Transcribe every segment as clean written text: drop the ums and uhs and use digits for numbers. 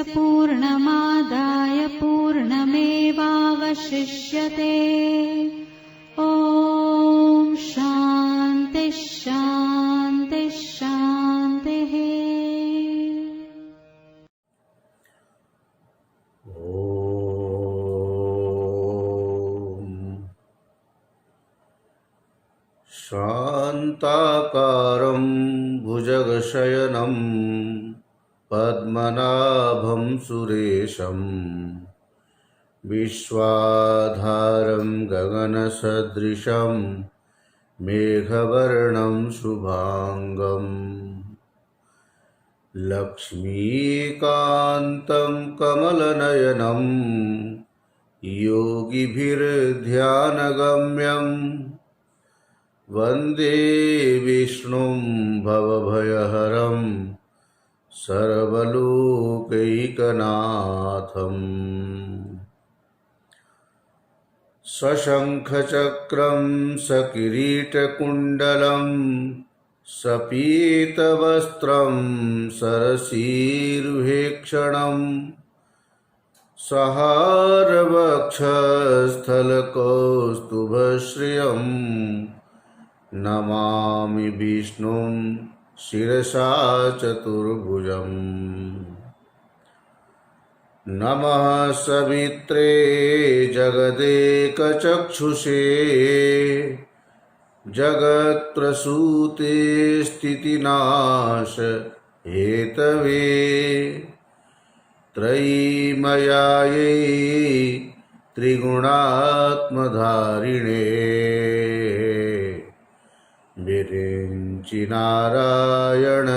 पूर्णमादाय पूर्णमेवावशिष्यते। ॐ शान्ति शान्ति शान्तिः। शान्ताकारं भुजगशयनं पद्मनाभं सुरेशं विश्वाधारं गगनसदृशं मेघवर्णं शुभांगं लक्ष्मीकान्तं कमलनयनं योगिभिर्ध्यानगम्यं वन्दे विष्णुं भवभयहरं सर्वलोकैकनाथम्। सशङ्खचक्रं सकिरीटकुण्डलं सपीतवस्त्रं सरसीरुहेक्षणं सहारवक्षस्थलकौस्तुभश्रियं नमामि विष्णुं शिरसा चतुर्भुजम्। नमः सवित्रे जगदेकचक्षुषे जगत्प्रसूते स्थितिनाश हेतवे त्रयीमयायै त्रिगुणात्मधारिणे विरिञ्चि नारायण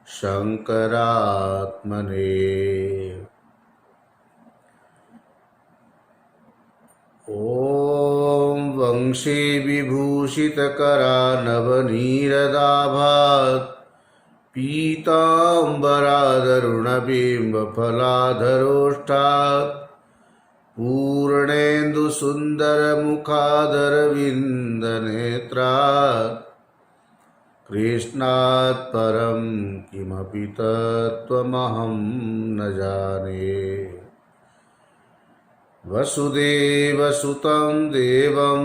शंकरात्मने। ॐ वंशी विभूषितकरानवनीरदाभात् पीताम्बरादरुणबिम्बफलाधरोष्ठात् पूर्णेन्दुसुन्दरमुखादरविन्दनेत्रात् कृष्णात् परं किमपि तत्त्वमहं न जाने। वसुदेवसुतं देवं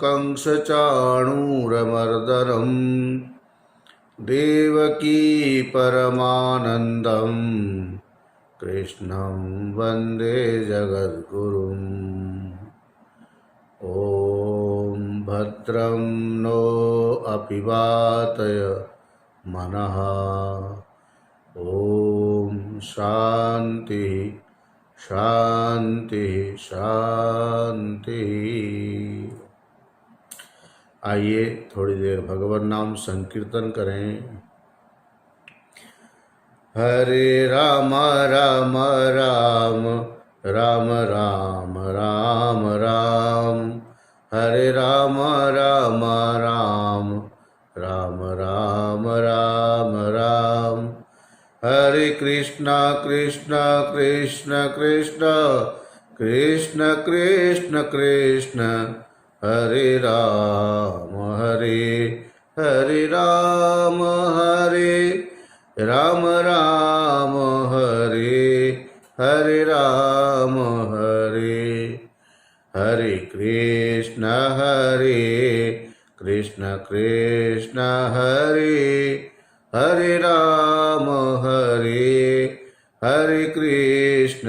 कंसचाणूरमर्दनं देवकी परमानन्दं कृष्णं वन्दे जगद्गुरुम्। ॐ भद्रं नो अपि वातय मनः। ॐ शान्ति शांति शांति। आइए थोड़ी देर भगवान नाम संकीर्तन करें। हरे राम राम राम राम राम राम राम, हरे राम राम राम राम राम राम राम, हरे कृष्णा कृष्णा कृष्ण कृष्ण कृष्ण कृष्ण कृष्ण, हरे राम हरे राम राम राम हरे राम हरे कृष्ण कृष्ण कृष्ण हरे राम हरे कृष्ण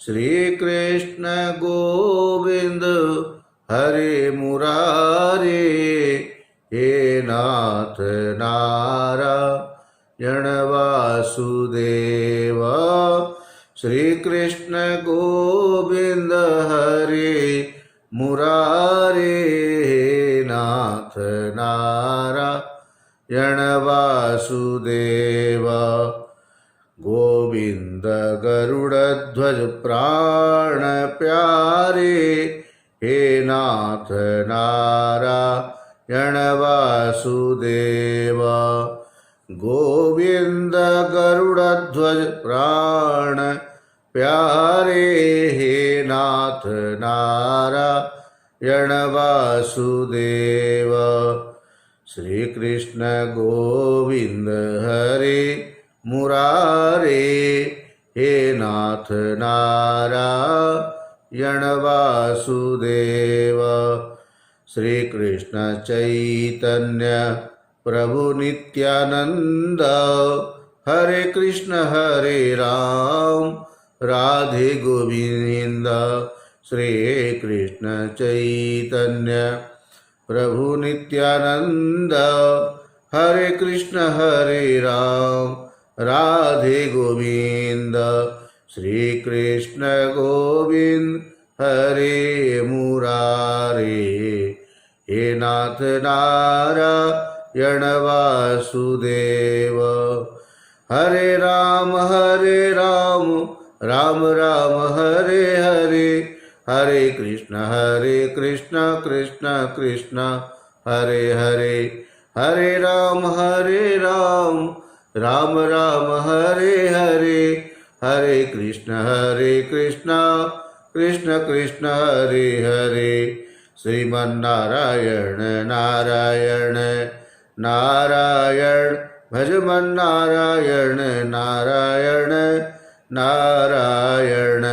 श्री कृष्ण गोविंद हरे मुरारे, हे नाथ नारायण वासुदेव। श्री कृष्ण गोविंद हरे मुरारे, हे नाथ नारायण वासुदेव। गोविंद गरुड़ध्वज प्राण प्यारे, हे नाथ नारायण वासुदेव। गोविंद गरुड़ध्वज प्राण प्यारे, हे नाथ नारायण वासुदेव। श्री कृष्ण गोविंद हरे मुरारे हे नाथ नारायण वासुदेव। श्री कृष्ण चैतन्य प्रभु नित्यानंद हरे कृष्ण हरे राम राधे गोविंद। श्री कृष्ण चैतन्य प्रभु नित्यानंद हरे कृष्ण हरे राम राधे गोविंद। श्री कृष्ण गोविंद हरे मुरारे हे नाथ नारायण वासुदेव। हरे राम राम राम हरे हरे, हरे कृष्ण कृष्ण कृष्ण हरे हरे। हरे राम राम राम हरे हरे, हरे कृष्ण कृष्ण कृष्ण हरे हरे। श्रीमन्नारायण नारायण नारायण भजमन नारायण नारायण नारायण।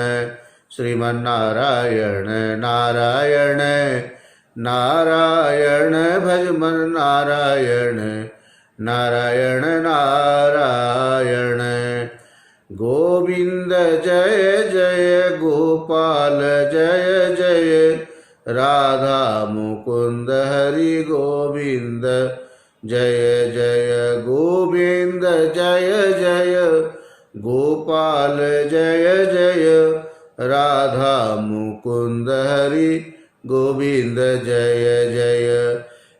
श्रीमन्नारायण नारायण नारायण भजमन नारायण नारायण नारायण। गोविंद जय जय गोपाल जय जय, राधा मुकुंद हरि गोविंद जय जय। गोविंद जय जय गोपाल जय जय, राधा मुकुंद हरि गोविंद जय जय।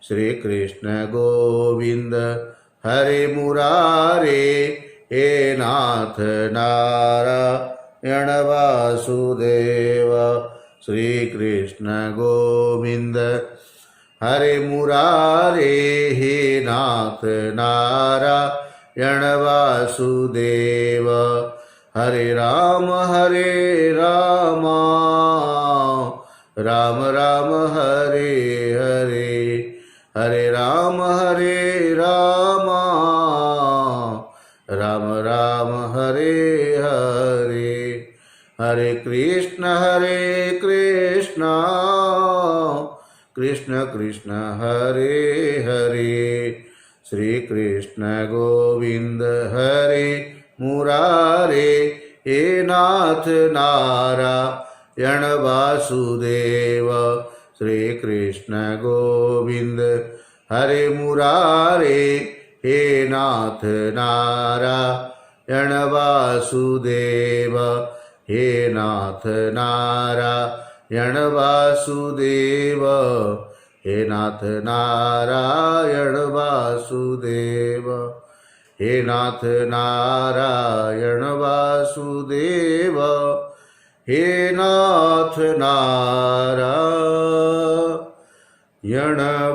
श्री कृष्ण गोविंद हरे मुरारे हे नाथ नारायण वासुदेव। श्री कृष्ण गोविंद हरे मुरारे हे नाथ नारायण वासुदेव। हरे राम राम राम हरे हरे, हरे राम राम राम हरे हरे। हरे कृष्ण कृष्ण कृष्ण हरे हरे। श्री कृष्ण गोविंद हरे मुरारे हे नाथ नारायण वासुदेव। श्री कृष्ण गोविंद हरे मुरारे हे नाथ नारायण वासुदेव। हे नाथ नारायण वासुदेव, हे नाथ नारायण वासुदेव। हे नाथ नारायण वासुदेव, हे नाथ नारायण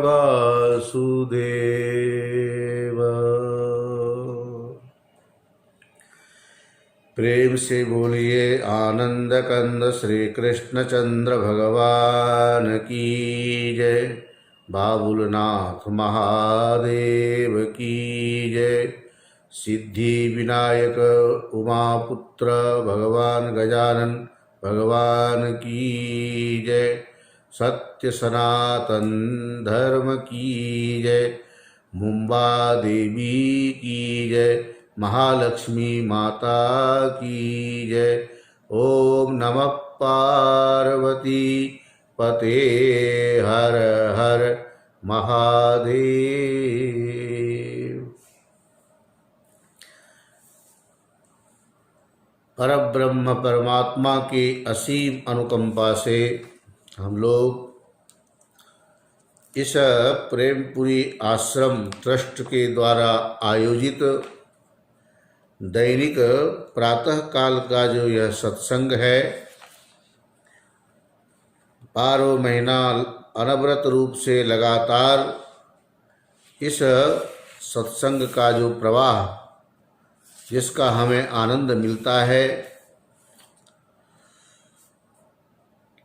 वासुदेव। प्रेम से बोलिए आनंद कंद श्री कृष्णचंद्र भगवान की जय। बाबुलनाथ महादेव की जय। सिद्धि विनायक उमापुत्र भगवान गजानन भगवान की जय। सत्य सनातन धर्म की जय। मुंबा देवी की जय। महालक्ष्मी माता की जय। ओम नमः पार्वती पते हर हर महादेव। परब्रह्म परमात्मा की असीम अनुकंपा से हम लोग इस प्रेमपुरी आश्रम ट्रस्ट के द्वारा आयोजित दैनिक प्रातः काल का जो यह सत्संग है, 12 महीना अनवरत रूप से लगातार इस सत्संग का जो प्रवाह जिसका हमें आनंद मिलता है,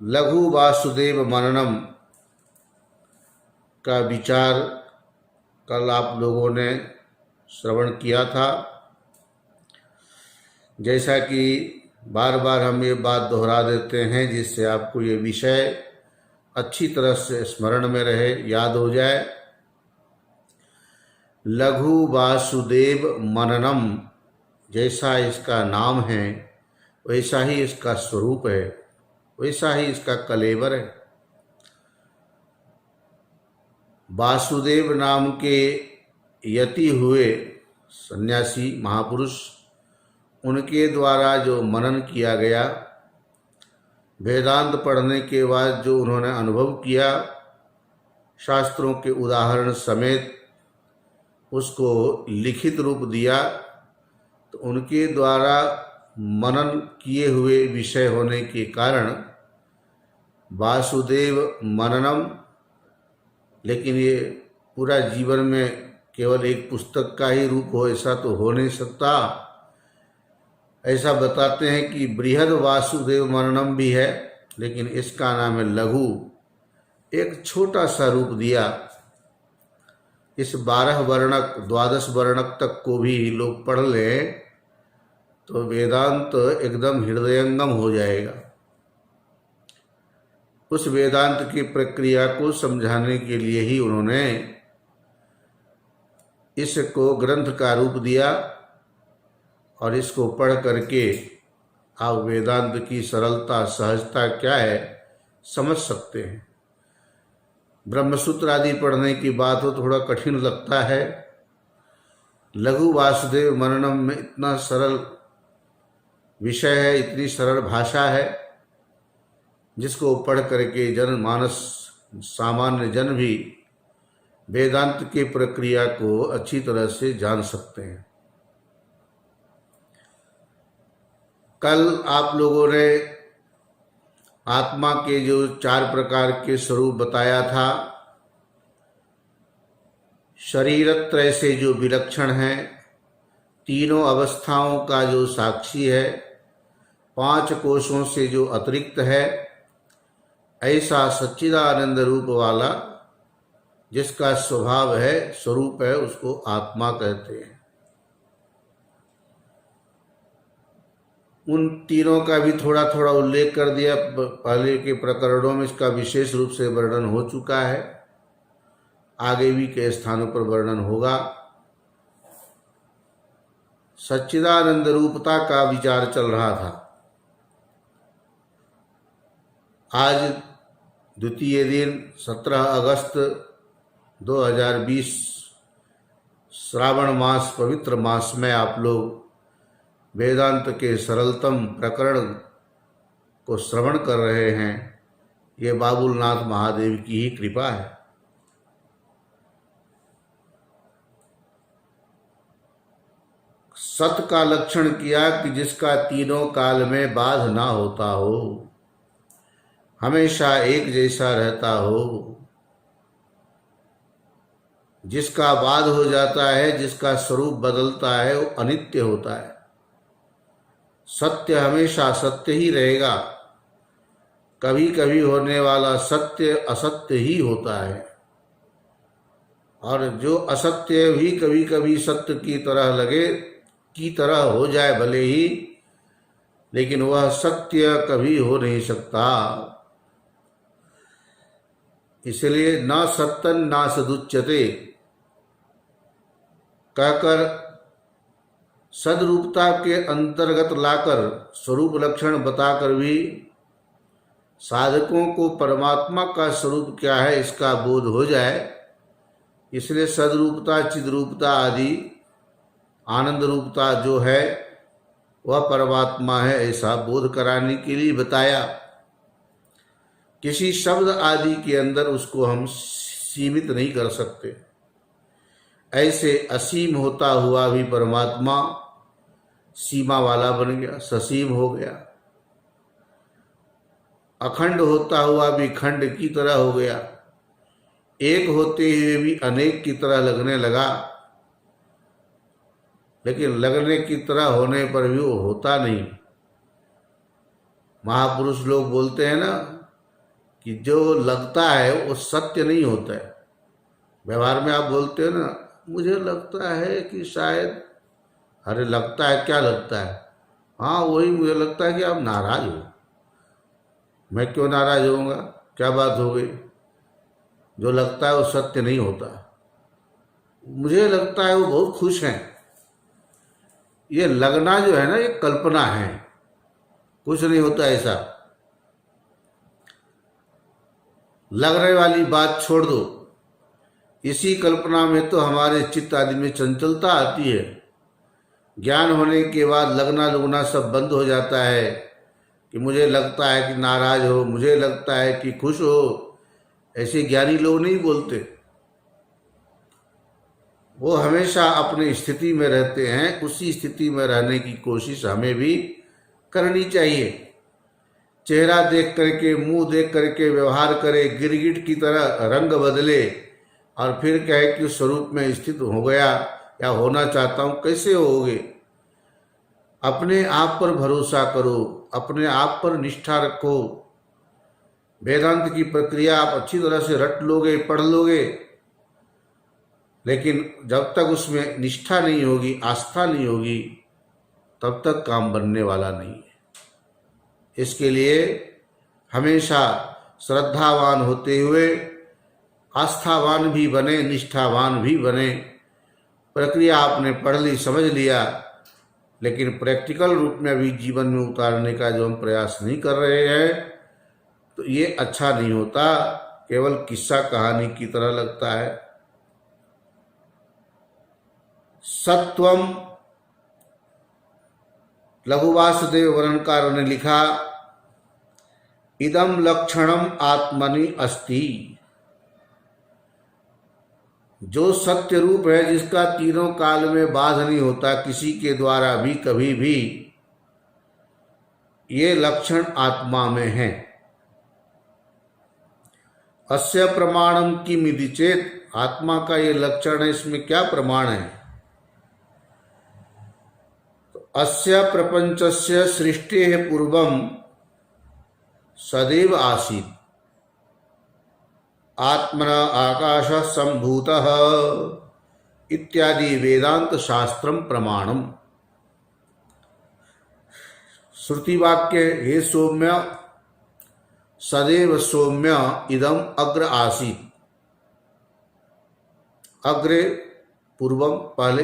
लघु वासुदेव मननम का विचार कल आप लोगों ने श्रवण किया था। जैसा कि बार बार हम ये बात दोहरा देते हैं जिससे आपको ये विषय अच्छी तरह से स्मरण में रहे, याद हो जाए। लघु वासुदेव मननम, जैसा इसका नाम है वैसा ही इसका स्वरूप है, वैसा ही इसका कलेवर है। वासुदेव नाम के यति हुए सन्यासी महापुरुष, उनके द्वारा जो मनन किया गया, वेदांत पढ़ने के बाद जो उन्होंने अनुभव किया, शास्त्रों के उदाहरण समेत उसको लिखित रूप दिया, तो उनके द्वारा मनन किए हुए विषय होने के कारण वासुदेव मननम। लेकिन ये पूरा जीवन में केवल एक पुस्तक का ही रूप हो ऐसा तो हो नहीं सकता। ऐसा बताते हैं कि बृहद वासुदेव मननम भी है, लेकिन इसका नाम है लघु, एक छोटा सा रूप दिया। इस 12 वर्णक 12 वर्णक तक को भी लोग पढ़ लें तो वेदांत एकदम हृदयंगम हो जाएगा। उस वेदांत की प्रक्रिया को समझाने के लिए ही उन्होंने इसको ग्रंथ का रूप दिया, और इसको पढ़ करके आप वेदांत की सरलता सहजता क्या है समझ सकते हैं। ब्रह्मसूत्र आदि पढ़ने की बात हो थोड़ा कठिन लगता है। लघु वासुदेव मननम में इतना सरल विषय है, इतनी सरल भाषा है, जिसको पढ़ करके जनमानस सामान्य जन भी वेदांत की प्रक्रिया को अच्छी तरह से जान सकते हैं। कल आप लोगों ने आत्मा के जो 4 प्रकार के स्वरूप बताया था, शरीरत्रय से जो विलक्षण है, तीनों अवस्थाओं का जो साक्षी है, 5 कोशों से जो अतिरिक्त है, ऐसा सच्चिदानंद रूप वाला जिसका स्वभाव है, स्वरूप है, उसको आत्मा कहते हैं। उन तीनों का भी थोड़ा थोड़ा उल्लेख कर दिया, पहले के प्रकरणों में इसका विशेष रूप से वर्णन हो चुका है, आगे भी कई स्थानों पर वर्णन होगा। सच्चिदानंद रूपता का विचार चल रहा था। आज द्वितीय दिन 17 अगस्त 2020 श्रावण मास पवित्र मास में आप लोग वेदांत के सरलतम प्रकरण को श्रवण कर रहे हैं। ये बाबुलनाथ महादेव की ही कृपा है। सत का लक्षण किया कि जिसका तीनों काल में बाध ना होता हो, हमेशा एक जैसा रहता हो, जिसका बाध हो जाता है, जिसका स्वरूप बदलता है, वो अनित्य होता है। सत्य हमेशा सत्य ही रहेगा। कभी कभी होने वाला सत्य असत्य ही होता है, और जो असत्य भी कभी कभी सत्य की तरह लगे, की तरह हो जाए भले ही, लेकिन वह सत्य कभी हो नहीं सकता। इसलिए न सत्यं न सदुच्यते कहकर सदरूपता के अंतर्गत लाकर स्वरूप लक्षण बताकर भी साधकों को परमात्मा का स्वरूप क्या है इसका बोध हो जाए। इसलिए सदरूपता, चिद्रूपता आदि आनंद रूपता जो है वह परमात्मा है, ऐसा बोध कराने के लिए बताया। किसी शब्द आदि के अंदर उसको हम सीमित नहीं कर सकते। ऐसे असीम होता हुआ भी परमात्मा सीमा वाला बन गया, ससीम हो गया। अखंड होता हुआ भी खंड की तरह हो गया। एक होते हुए भी अनेक की तरह लगने लगा, लेकिन लगने की तरह होने पर भी वो होता नहीं। महापुरुष लोग बोलते हैं ना कि जो लगता है वो सत्य नहीं होता है। व्यवहार में आप बोलते हो ना, मुझे लगता है कि शायद, अरे लगता है क्या लगता है? हाँ वही मुझे लगता है कि आप नाराज हो। मैं क्यों नाराज होऊंगा, क्या बात हो गई? जो लगता है वो सत्य नहीं होता। मुझे लगता है वो बहुत खुश हैं। ये लगना जो है ना, ये कल्पना है, कुछ नहीं होता ऐसा। लगने वाली बात छोड़ दो, इसी कल्पना में तो हमारे चित्त आदि में चंचलता आती है। ज्ञान होने के बाद लगना लुगना सब बंद हो जाता है कि मुझे लगता है कि नाराज हो, मुझे लगता है कि खुश हो। ऐसे ज्ञानी लोग नहीं बोलते। वो हमेशा अपनी स्थिति में रहते हैं। उसी स्थिति में रहने की कोशिश हमें भी करनी चाहिए। चेहरा देख करके, मुंह देख करके व्यवहार करे, गिरगिट की तरह रंग बदले और फिर कहे कि उस स्वरूप में स्थित हो गया या होना चाहता हूं, कैसे होगे? अपने आप पर भरोसा करो, अपने आप पर निष्ठा रखो। वेदांत की प्रक्रिया आप अच्छी तरह से रट लोगे, पढ़ लोगे, लेकिन जब तक उसमें निष्ठा नहीं होगी, आस्था नहीं होगी, तब तक काम बनने वाला नहीं है। इसके लिए हमेशा श्रद्धावान होते हुए आस्थावान भी बने, निष्ठावान भी बने। प्रक्रिया आपने पढ़ ली, समझ लिया, लेकिन प्रैक्टिकल रूप में अभी जीवन में उतारने का जो हम प्रयास नहीं कर रहे हैं, तो ये अच्छा नहीं होता। केवल किस्सा कहानी की तरह लगता है। सत्वम, लघु वासुदेव वर्णकार ने लिखा, इदम लक्षणम आत्मनि अस्ति। जो सत्य रूप है, जिसका तीनों काल में बाध नहीं होता किसी के द्वारा भी कभी भी, ये लक्षण आत्मा में है। अस्य प्रमाणम किमिति चेत, आत्मा का ये लक्षण है, इसमें क्या प्रमाण है? तो अस्य प्रपंचस्य सृष्टेः पूर्वम सदैव आसीत्, आत्मना आकाश संभूतः इत्यादि वेदांत शास्त्रम प्रमाणम। श्रुति वाक्य, हे सौम्य, सदैव सौम्य इदम अग्र आसीत्। अग्रे पूर्वम, पहले।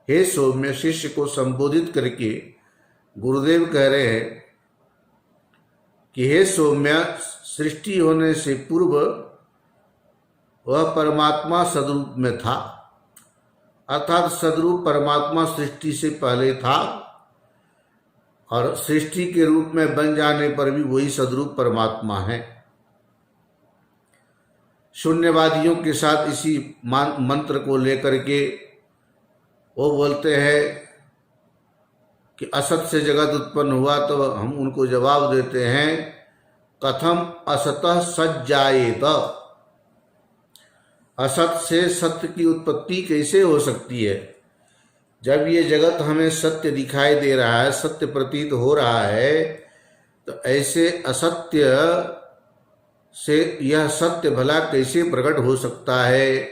हे सौम्य, शिष्य को संबोधित करके गुरुदेव कह रहे हैं कि हे सौम्य, सृष्टि होने से पूर्व वह परमात्मा सदरूप में था, अर्थात सदरूप परमात्मा सृष्टि से पहले था, और सृष्टि के रूप में बन जाने पर भी वही सदरूप परमात्मा है। शून्यवादियों के साथ इसी मंत्र को लेकर के वो बोलते हैं कि असत से जगत उत्पन्न हुआ, तो हम उनको जवाब देते हैं, कथम असतः सज्जायेत। असत से सत्य की उत्पत्ति कैसे हो सकती है? जब ये जगत हमें सत्य दिखाई दे रहा है, सत्य प्रतीत हो रहा है, तो ऐसे असत्य से यह सत्य भला कैसे प्रकट हो सकता है?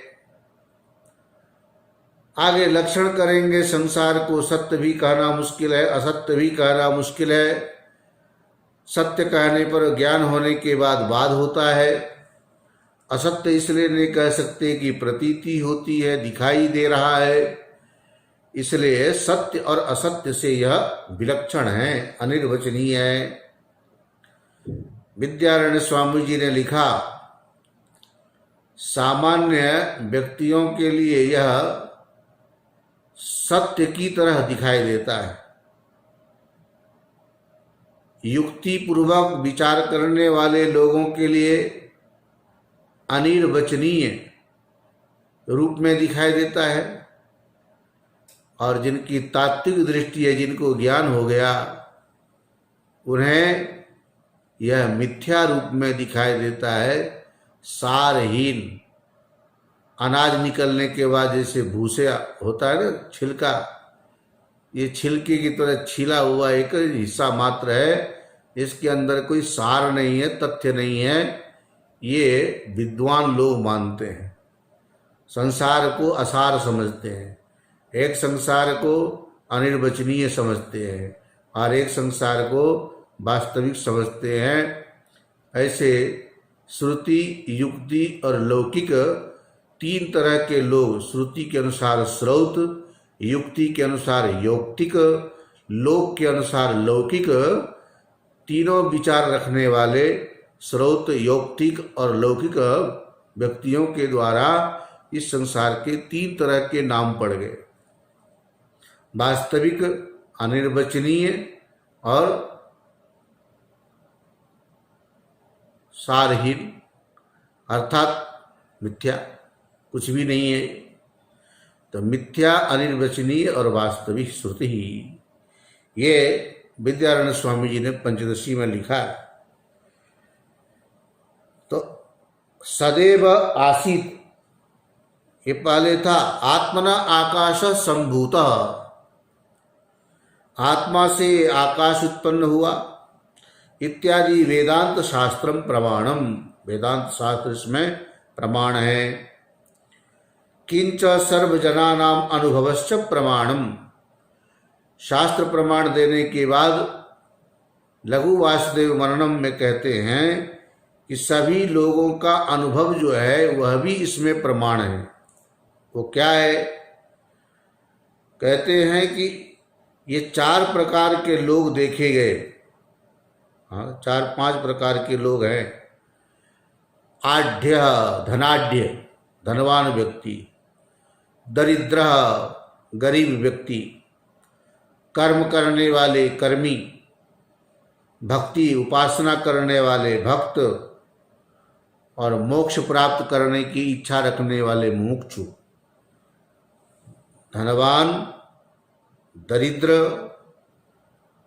आगे लक्षण करेंगे। संसार को सत्य भी कहना मुश्किल है, असत्य भी कहना मुश्किल है। सत्य कहने पर ज्ञान होने के बाद बाध होता है। असत्य इसलिए नहीं कह सकते कि प्रतीति होती है, दिखाई दे रहा है। इसलिए सत्य और असत्य से यह विलक्षण है, अनिर्वचनीय है। विद्यारण्य स्वामी जी ने लिखा, सामान्य व्यक्तियों के लिए यह सत्य की तरह दिखाई देता है। युक्ति पूर्वक विचार करने वाले लोगों के लिए अनिर्वचनीय रूप में दिखाई देता है, और जिनकी तात्विक दृष्टि है, जिनको ज्ञान हो गया, उन्हें यह मिथ्या रूप में दिखाई देता है, सारहीन। अनाज निकलने के बाद जैसे भूसे होता है ना, छिलका, ये छिलके की तरह छिला हुआ एक हिस्सा मात्र है, इसके अंदर कोई सार नहीं है, तथ्य नहीं है। ये विद्वान लोग मानते हैं। संसार को असार समझते हैं, एक संसार को अनिर्वचनीय समझते हैं, और एक संसार को वास्तविक समझते हैं। ऐसे श्रुति, युक्ति और लौकिक तीन तरह के लोग, श्रुति के अनुसार श्रौत, युक्ति के अनुसार यौक्तिक, लोक के अनुसार लौकिक, तीनों विचार रखने वाले श्रौत, यौक्तिक और लौकिक व्यक्तियों के द्वारा इस संसार के तीन तरह के नाम पड़ गए, वास्तविक, अनिर्वचनीय और सारहीन, अर्थात मिथ्या, कुछ भी नहीं है। तो मिथ्या, अनिर्वचनीय और वास्तविक श्रुति ही, ये विद्यारण्य स्वामी जी ने पंचदशी में लिखा है। तो सदैव आसीत, ये पहले था आत्मना आकाश संभूत, आत्मा से आकाश उत्पन्न हुआ इत्यादि वेदांत शास्त्रम प्रमाणम, वेदांत शास्त्र इसमें प्रमाण है। किंच सर्वजनानाम अनुभवश्च प्रमाणम, शास्त्र प्रमाण देने के बाद लघु वासुदेव मननम में कहते हैं कि सभी लोगों का अनुभव जो है वह भी इसमें प्रमाण है। वो क्या है? कहते हैं कि ये 4 प्रकार के लोग देखे गए। हाँ, 4-5 प्रकार के लोग हैं। आढ़्य, धनाढ़्य, धनवान व्यक्ति, दरिद्र, गरीब व्यक्ति, कर्म करने वाले कर्मी, भक्ति उपासना करने वाले भक्त, और मोक्ष प्राप्त करने की इच्छा रखने वाले मुमुक्षु। धनवान, दरिद्र,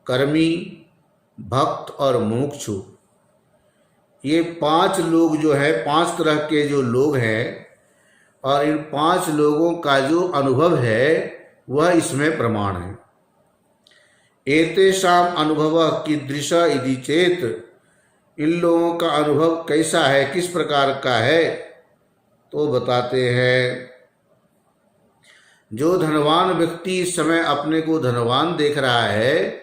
कर्मी, भक्त और मुमुक्षु, ये 5 लोग जो है, 5 तरह के जो लोग हैं, और इन 5 लोगों का जो अनुभव है वह इसमें प्रमाण है। एतेषाम अनुभव कीदृश इति चेत, इन लोगों का अनुभव कैसा है, किस प्रकार का है? तो बताते हैं, जो धनवान व्यक्ति इस समय अपने को धनवान देख रहा है,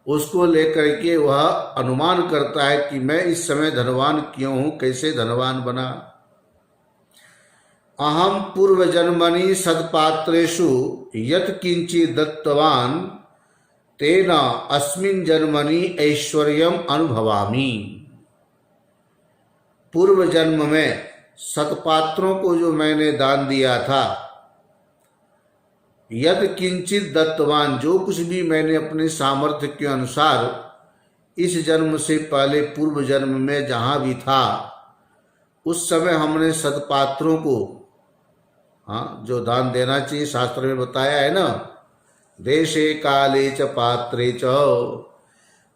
उसको लेकर के वह अनुमान करता है कि मैं इस समय धनवान क्यों हूं, कैसे धनवान बना। अहम पूर्व जन्मनि सत्पात्रेषु यत् किंचित् दत्तवान तेना अस्मिन् जन्मनि ऐश्वर्यम अनुभवामि। पूर्व जन्म में सत्पात्रों को जो मैंने दान दिया था, यद किंचित दत्तवान, जो कुछ भी मैंने अपने सामर्थ्य के अनुसार इस जन्म से पहले पूर्व जन्म में जहाँ भी था, उस समय हमने सत्पात्रों को, हाँ, जो दान देना चाहिए शास्त्र में बताया है ना, देशे काले च पात्रे च,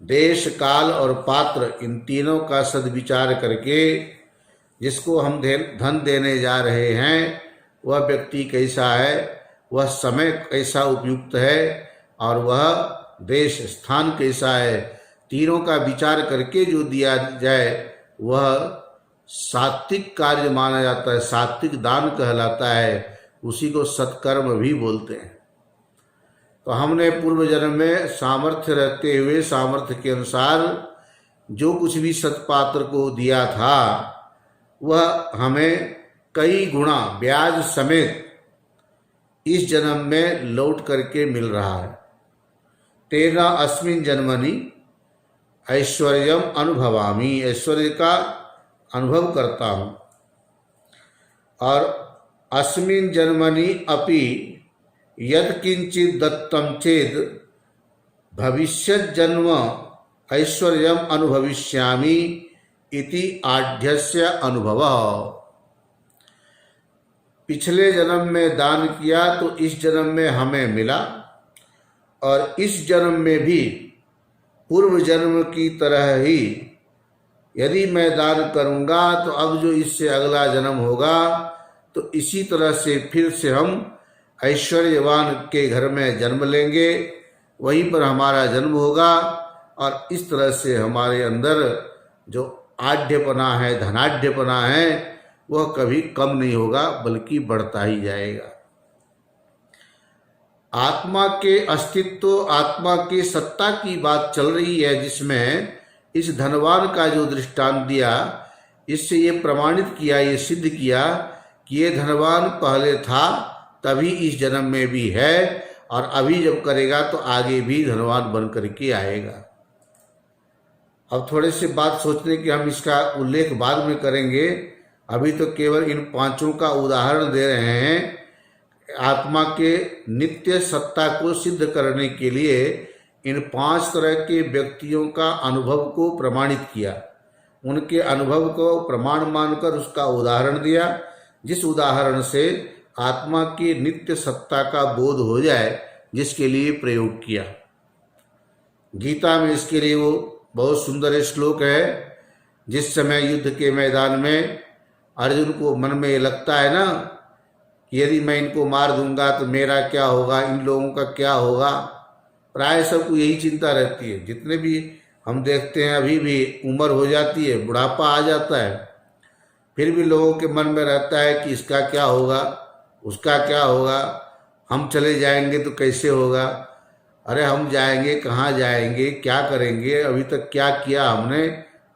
देश, काल और पात्र, इन तीनों का सद्विचार करके जिसको हम धन देने जा रहे हैं वह व्यक्ति कैसा है, वह समय कैसा उपयुक्त है, और वह देश, स्थान कैसा है, तीनों का विचार करके जो दिया जाए वह सात्विक कार्य माना जाता है, सात्विक दान कहलाता है, उसी को सत्कर्म भी बोलते हैं। तो हमने पूर्व जन्म में सामर्थ्य रहते हुए सामर्थ्य के अनुसार जो कुछ भी सत्पात्र को दिया था वह हमें कई गुणा ब्याज समेत इस जन्म में लौट करके मिल रहा है। तेना अस्मिन् जन्मनि ऐश्वर्यम अनुभवामि, ऐश्वर्य का अनुभव करता हूँ। और अस्मिन् जन्मनि अपि यद किंचित दत्तम चेद भविष्यत् जन्म ऐश्वर्यम अनुभविष्यामि इति आढ़्यस्य अनुभव। पिछले जन्म में दान किया तो इस जन्म में हमें मिला, और इस जन्म में भी पूर्व जन्म की तरह ही यदि मैं दान करूंगा तो अब जो इससे अगला जन्म होगा तो इसी तरह से फिर से हम ऐश्वर्यवान के घर में जन्म लेंगे, वहीं पर हमारा जन्म होगा, और इस तरह से हमारे अंदर जो आढ़्यपना है, धनाढ़्यपना है, वह कभी कम नहीं होगा बल्कि बढ़ता ही जाएगा। आत्मा के अस्तित्व, आत्मा की सत्ता की बात चल रही है, जिसमें इस धनवान का जो दृष्टांत दिया, इससे ये प्रमाणित किया, ये सिद्ध किया कि ये धनवान पहले था, तभी इस जन्म में भी है, और अभी जब करेगा तो आगे भी धनवान बन करके आएगा। अब थोड़े से बात सोचने की, हम इसका उल्लेख बाद में करेंगे। अभी तो केवल इन पांचों का उदाहरण दे रहे हैं। आत्मा के नित्य सत्ता को सिद्ध करने के लिए इन 5 तरह के व्यक्तियों का अनुभव को प्रमाणित किया, उनके अनुभव को प्रमाण मानकर उसका उदाहरण दिया, जिस उदाहरण से आत्मा की नित्य सत्ता का बोध हो जाए, जिसके लिए प्रयोग किया। गीता में इसके लिए वो बहुत सुंदर श्लोक है। जिस समय युद्ध के मैदान में अर्जुन को मन में ये लगता है ना कि यदि मैं इनको मार दूंगा तो मेरा क्या होगा, इन लोगों का क्या होगा, प्राय सबको यही चिंता रहती है। जितने भी हम देखते हैं, अभी भी उम्र हो जाती है, बुढ़ापा आ जाता है, फिर भी लोगों के मन में रहता है कि इसका क्या होगा, उसका क्या होगा, हम चले जाएंगे तो कैसे होगा, अरे हम जाएंगे, कहाँ जाएंगे, क्या करेंगे, अभी तक क्या किया हमने,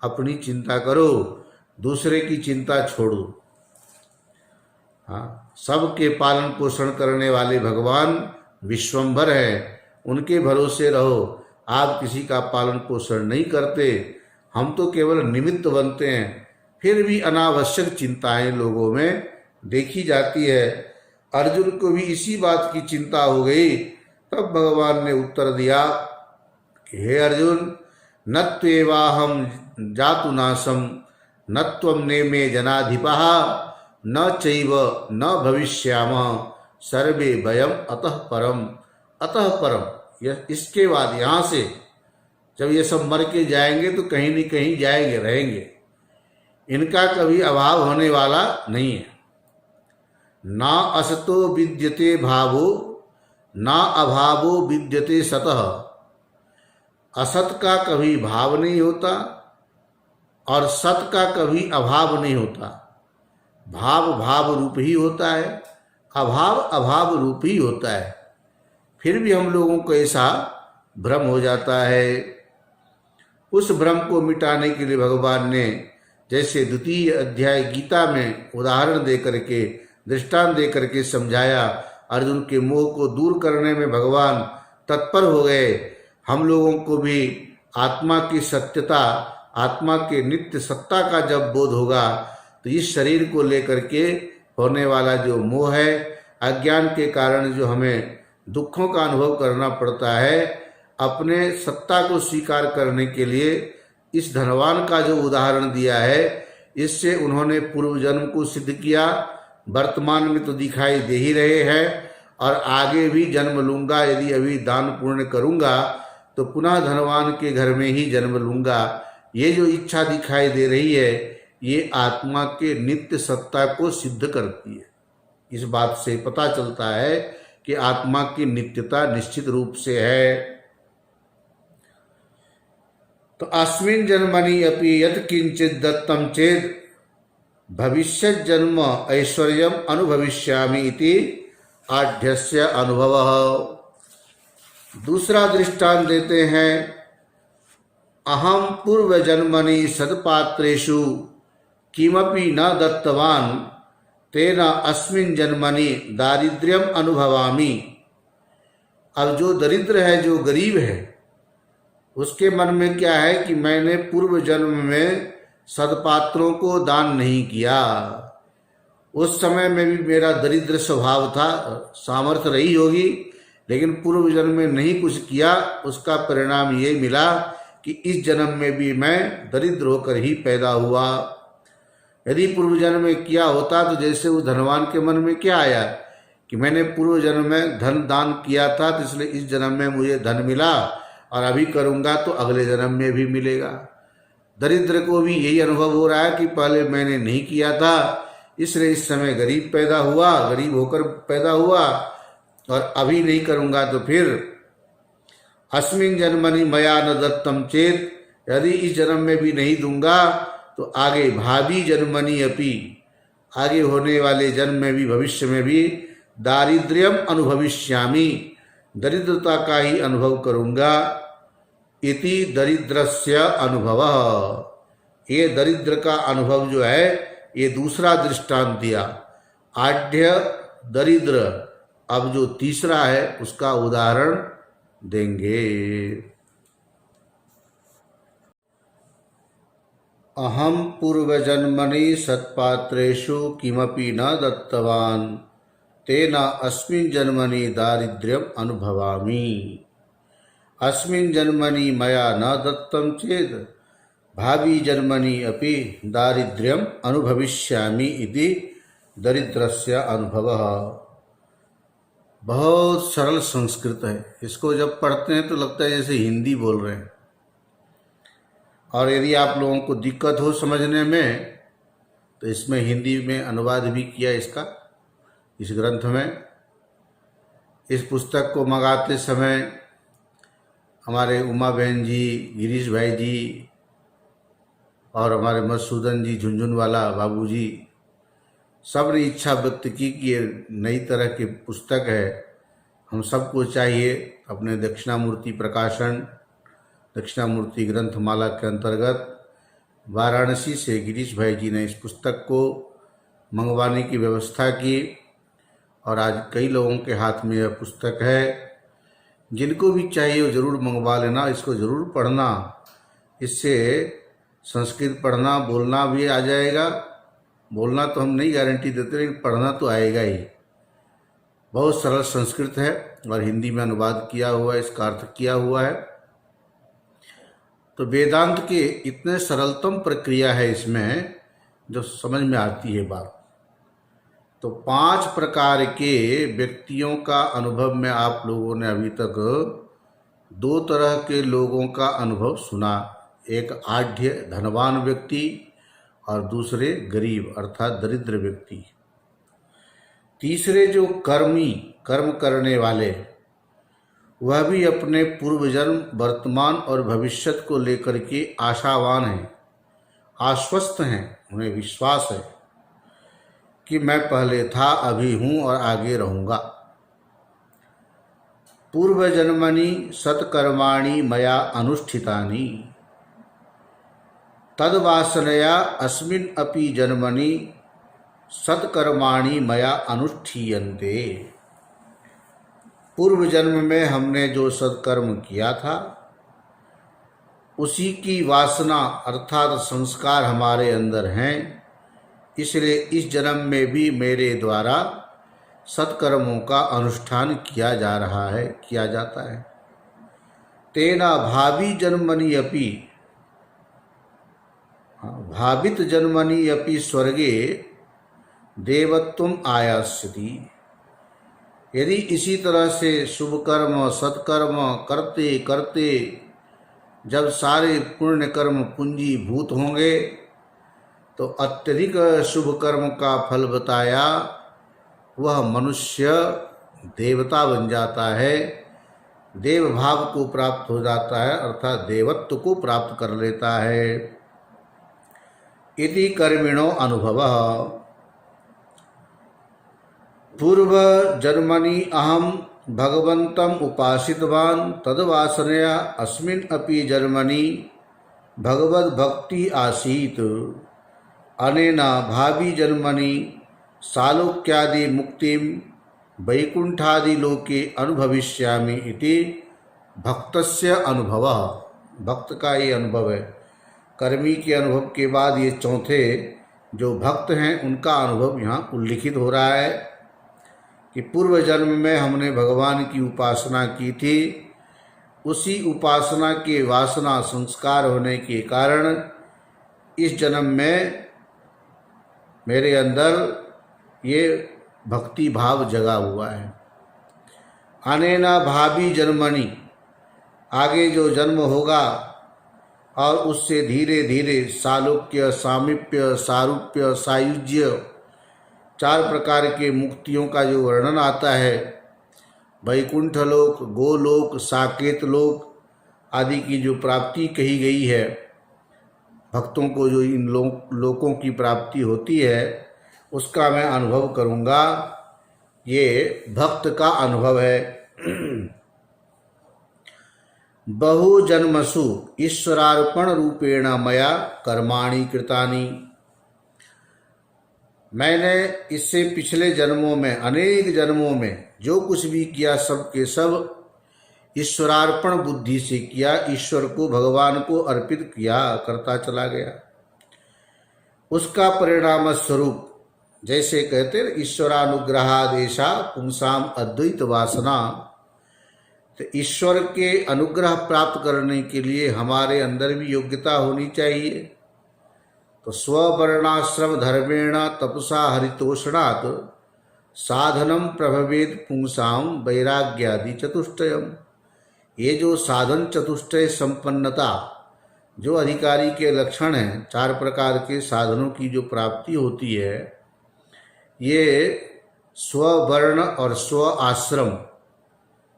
अपनी चिंता करो, दूसरे की चिंता छोड़ो। हाँ, सबके पालन पोषण करने वाले भगवान विश्वम्भर हैं, उनके भरोसे रहो। आप किसी का पालन पोषण नहीं करते, हम तो केवल निमित्त बनते हैं। फिर भी अनावश्यक चिंताएं लोगों में देखी जाती है। अर्जुन को भी इसी बात की चिंता हो गई। तब भगवान ने उत्तर दिया कि हे अर्जुन, न त्वेवाहम जातु नाशम न त्वं नेमे जनाधिपः न चैव न भविष्यामः सर्वे वयम अतः परम। अतः परम, यह इसके बाद, यहाँ से जब ये सब मर के जाएंगे तो कहीं न कहीं जाएंगे, रहेंगे, इनका कभी अभाव होने वाला नहीं है। ना असतो विद्यते भावो ना अभावो विद्यते सतः। असत का कभी भाव नहीं होता और सत का कभी अभाव नहीं होता। भाव भाव रूप ही होता है, अभाव अभाव रूप ही होता है। फिर भी हम लोगों को ऐसा भ्रम हो जाता है। उस भ्रम को मिटाने के लिए भगवान ने जैसे द्वितीय अध्याय गीता में उदाहरण दे करके, दृष्टांत दे करके समझाया, अर्जुन के मोह को दूर करने में भगवान तत्पर हो गए। हम लोगों को भी आत्मा की सत्यता, आत्मा के नित्य सत्ता का जब बोध होगा तो इस शरीर को लेकर के होने वाला जो मोह है, अज्ञान के कारण जो हमें दुखों का अनुभव करना पड़ता है, अपने सत्ता को स्वीकार करने के लिए इस धनवान का जो उदाहरण दिया है, इससे उन्होंने पूर्व जन्म को सिद्ध किया। वर्तमान में तो दिखाई दे ही रहे हैं, और आगे भी जन्म लूंगा, यदि अभी दान पुण्य करूंगा तो पुनः धनवान के घर में ही जन्म लूंगा। ये जो इच्छा दिखाई दे रही है, ये आत्मा के नित्य सत्ता को सिद्ध करती है। इस बात से पता चलता है कि आत्मा की नित्यता निश्चित रूप से है। तो अस्मिन् जन्मनि अपि यत् किंचित दत्तम चेद भविष्यत् जन्म ऐश्वर्यम अनुभविष्यामि इति आढ्यस्य अनुभवः। दूसरा दृष्टांत देते हैं, अहम पूर्व जन्मनि सदपात्रेषु किमपि न दत्तवान तेन अस्मिन् जन्मनि दारिद्र्यम अनुभवामि। अब जो दरिद्र है, जो गरीब है, उसके मन में क्या है कि मैंने पूर्व जन्म में सदपात्रों को दान नहीं किया, उस समय में भी मेरा दरिद्र स्वभाव था, सामर्थ्य रही होगी, लेकिन पूर्व जन्म में नहीं कुछ किया, उसका परिणाम ये मिला कि इस जन्म में भी मैं दरिद्र होकर ही पैदा हुआ। यदि पूर्व जन्म में किया होता तो जैसे उस धनवान के मन में क्या आया कि मैंने पूर्व जन्म में धन दान किया था, तो इसलिए इस जन्म में मुझे धन मिला, और अभी करूँगा तो अगले जन्म में भी मिलेगा। दरिद्र को भी यही अनुभव हो रहा है कि पहले मैंने नहीं किया था, इसलिए इस समय गरीब पैदा हुआ, गरीब होकर पैदा हुआ, और अभी नहीं करूँगा तो फिर अस्मिन् जन्मनि मया न दत्तम चेत, यदि इस जन्म में भी नहीं दूंगा तो आगे भावी जन्मनि अपि, आगे होने वाले जन्म में भी, भविष्य में भी दारिद्र्यम अनुभविष्यामि, दरिद्रता का ही अनुभव करूँगा। इति दरिद्रस्य अनुभवः, ये दरिद्र का अनुभव जो है ये दूसरा दृष्टांत दिया। आढ़्य दरिद्र, अब जो तीसरा है उसका उदाहरण देंगे। अहम पूर्वजन्मनि सत्पात्रेषु किमपि न दत्तवान् तेन अस्मिन् जन्मनि दारिद्र्यम् अनुभवामि। अस्मिन् जन्मनि मया न दत्तं चेत् भावी जन्मनि अपि दारिद्र्यम् अनुभविष्यामि इति दरिद्रस्य अनुभवः। बहुत सरल संस्कृत है, इसको जब पढ़ते हैं तो लगता है जैसे हिंदी बोल रहे हैं। और यदि आप लोगों को दिक्कत हो समझने में तो इसमें हिंदी में अनुवाद भी किया इसका, इस ग्रंथ में। इस पुस्तक को मंगाते समय हमारे उमा बहन जी, गिरीश भाई जी और हमारे मधुसूदन जी झुंझुनवाला बाबू जी सब ने इच्छा व्यक्त की कि ये नई तरह की पुस्तक है, हम सबको चाहिए। अपने दक्षिणामूर्ति प्रकाशन, दक्षिणामूर्ति ग्रंथमाला के अंतर्गत वाराणसी से गिरीश भाई जी ने इस पुस्तक को मंगवाने की व्यवस्था की और आज कई लोगों के हाथ में यह पुस्तक है। जिनको भी चाहिए वो ज़रूर मंगवा लेना, इसको ज़रूर पढ़ना। इससे संस्कृत पढ़ना बोलना भी आ जाएगा। बोलना तो हम नहीं गारंटी देते, लेकिन पढ़ना तो आएगा ही। बहुत सरल संस्कृत है और हिंदी में अनुवाद किया हुआ है, इसका अर्थ किया हुआ है। तो वेदांत के इतने सरलतम प्रक्रिया है इसमें जो समझ में आती है बात। तो 5 प्रकार के व्यक्तियों का अनुभव में आप लोगों ने अभी तक 2 तरह के लोगों का अनुभव सुना। एक आढ़्य धनवान व्यक्ति और दूसरे गरीब अर्थात दरिद्र व्यक्ति। तीसरे जो कर्मी, कर्म करने वाले, वह भी अपने पूर्व जन्म, वर्तमान और भविष्य को लेकर के आशावान हैं, आश्वस्त हैं। उन्हें विश्वास है कि मैं पहले था, अभी हूँ और आगे रहूँगा। पूर्व जन्मनि सत्कर्माणि मया अनुष्ठितानि तद्वासनया अस्मिन् अपि जन्मनि सत्कर्माणि मया अनुष्ठीयन्ते। पूर्व जन्म में हमने जो सत्कर्म किया था उसी की वासना अर्थात संस्कार हमारे अंदर हैं, इसलिए इस जन्म में भी मेरे द्वारा सत्कर्मों का अनुष्ठान किया जा रहा है, किया जाता है। तेना भावी जन्मनि अपि भावित जन्मनि अपि स्वर्गे देवत्वम आयास्यति। यदि इसी तरह से शुभ कर्म, सत्कर्म करते करते जब सारे पुण्य कर्म पूंजीभूत होंगे तो अत्यधिक शुभ कर्म का फल बताया वह मनुष्य देवता बन जाता है, देव भाव को प्राप्त हो जाता है अर्थात देवत्व को प्राप्त कर लेता है। इति कर्मिणो अनुभवः। पूर्व जन्मनि अहम भगवन्तं उपासितवान् तद्वासनया अस्मिन् अपि जन्मनि भगवद्भक्ति आसीत्। अनेन भावी जन्मनि सालोक्यादि मुक्तिं वैकुंठादि लोके अनुभविष्यामि इति भक्तस्य अनुभवः। भक्त का ये अनुभव है। कर्मी के अनुभव के बाद ये चौथे जो भक्त हैं उनका अनुभव यहाँ उल्लिखित हो रहा है कि पूर्व जन्म में हमने भगवान की उपासना की थी, उसी उपासना के वासना संस्कार होने के कारण इस जन्म में मेरे अंदर ये भक्ति भाव जगा हुआ है। अनेना भावी जन्मनि, आगे जो जन्म होगा और उससे धीरे धीरे सालोक्य, सामीप्य, सारूप्य, सायुज्य 4 प्रकार के मुक्तियों का जो वर्णन आता है, वैकुंठ लोक, गोलोक, साकेत लोक आदि की जो प्राप्ति कही गई है, भक्तों को जो इन लोकों की प्राप्ति होती है उसका मैं अनुभव करूँगा। ये भक्त का अनुभव है। बहुजन्मसु ईश्वरार्पण रूपेण मया कर्माणि कृतानि। मैंने इससे पिछले जन्मों में, अनेक जन्मों में जो कुछ भी किया सब के सब ईश्वरार्पण बुद्धि से किया, ईश्वर को, भगवान को अर्पित किया, करता चला गया। उसका परिणाम स्वरूप, जैसे कहते हैं ईश्वरानुग्रहादेशा पुंसाम अद्वैत वासना, तो ईश्वर के अनुग्रह प्राप्त करने के लिए हमारे अंदर भी योग्यता होनी चाहिए। तो स्ववर्णाश्रम धर्मेण तपसा हरितोषणात् साधनम प्रभवेद पुंसाम वैराग्यादि चतुष्टयम। ये जो साधन चतुष्टय संपन्नता, जो अधिकारी के लक्षण हैं, 4 प्रकार के साधनों की जो प्राप्ति होती है, ये स्ववर्ण और स्व आश्रम,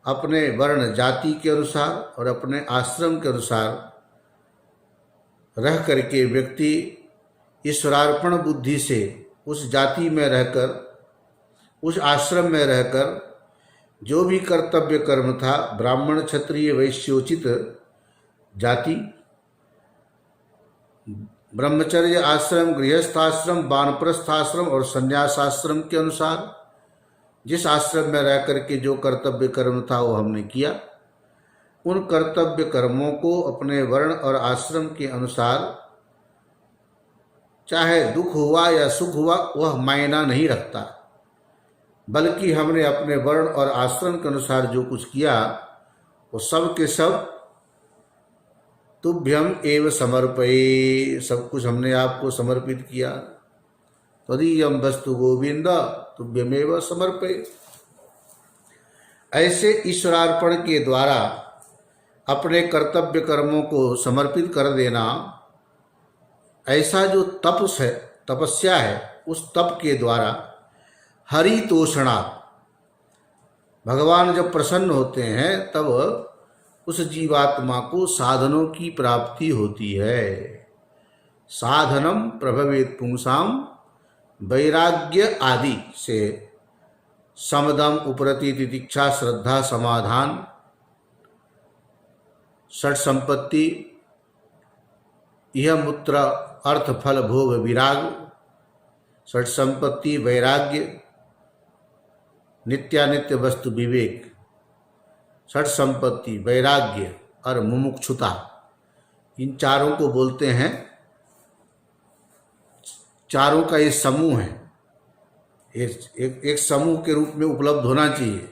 अपने वर्ण जाति के अनुसार और अपने आश्रम के अनुसार रह करके व्यक्ति ईश्वरार्पण बुद्धि से उस जाति में रहकर, उस आश्रम में रहकर जो भी कर्तव्य कर्म था, ब्राह्मण क्षत्रिय वैश्योचित जाति, ब्रह्मचर्य आश्रम, गृहस्थाश्रम, वानप्रस्थाश्रम और संन्यासाश्रम के अनुसार जिस आश्रम में रह करके जो कर्तव्य कर्म था वो हमने किया, उन कर्तव्य कर्मों को अपने वर्ण और आश्रम के अनुसार, चाहे दुख हुआ या सुख हुआ, वह मायना नहीं रखता, बल्कि हमने अपने वर्ण और आश्रम के अनुसार जो कुछ किया वो सब के सब तुभ्यम एव समर्पये, सब कुछ हमने आपको समर्पित किया। तदीयम वस्तु गोविंद तुभ्यमेव समर्पये। ऐसे ईश्वरार्पण के द्वारा अपने कर्तव्य कर्मों को समर्पित कर देना, ऐसा जो तपस है, तपस्या है, उस तप के द्वारा हरितोषणा, भगवान जब प्रसन्न होते हैं तब उस जीवात्मा को साधनों की प्राप्ति होती है। साधनम प्रभवेत पुंसाम वैराग्य आदि से समदम उपरति तितिक्षा श्रद्धा समाधान षट संपत्ति यह मूत्र अर्थ फल भोग विराग, षट संपत्ति वैराग्य, नित्यानित्य वस्तु विवेक, षट संपत्ति वैराग्य और मुमुक्षुता, इन चारों को बोलते हैं, चारों का ये समूह है। एक समूह के रूप में उपलब्ध होना चाहिए,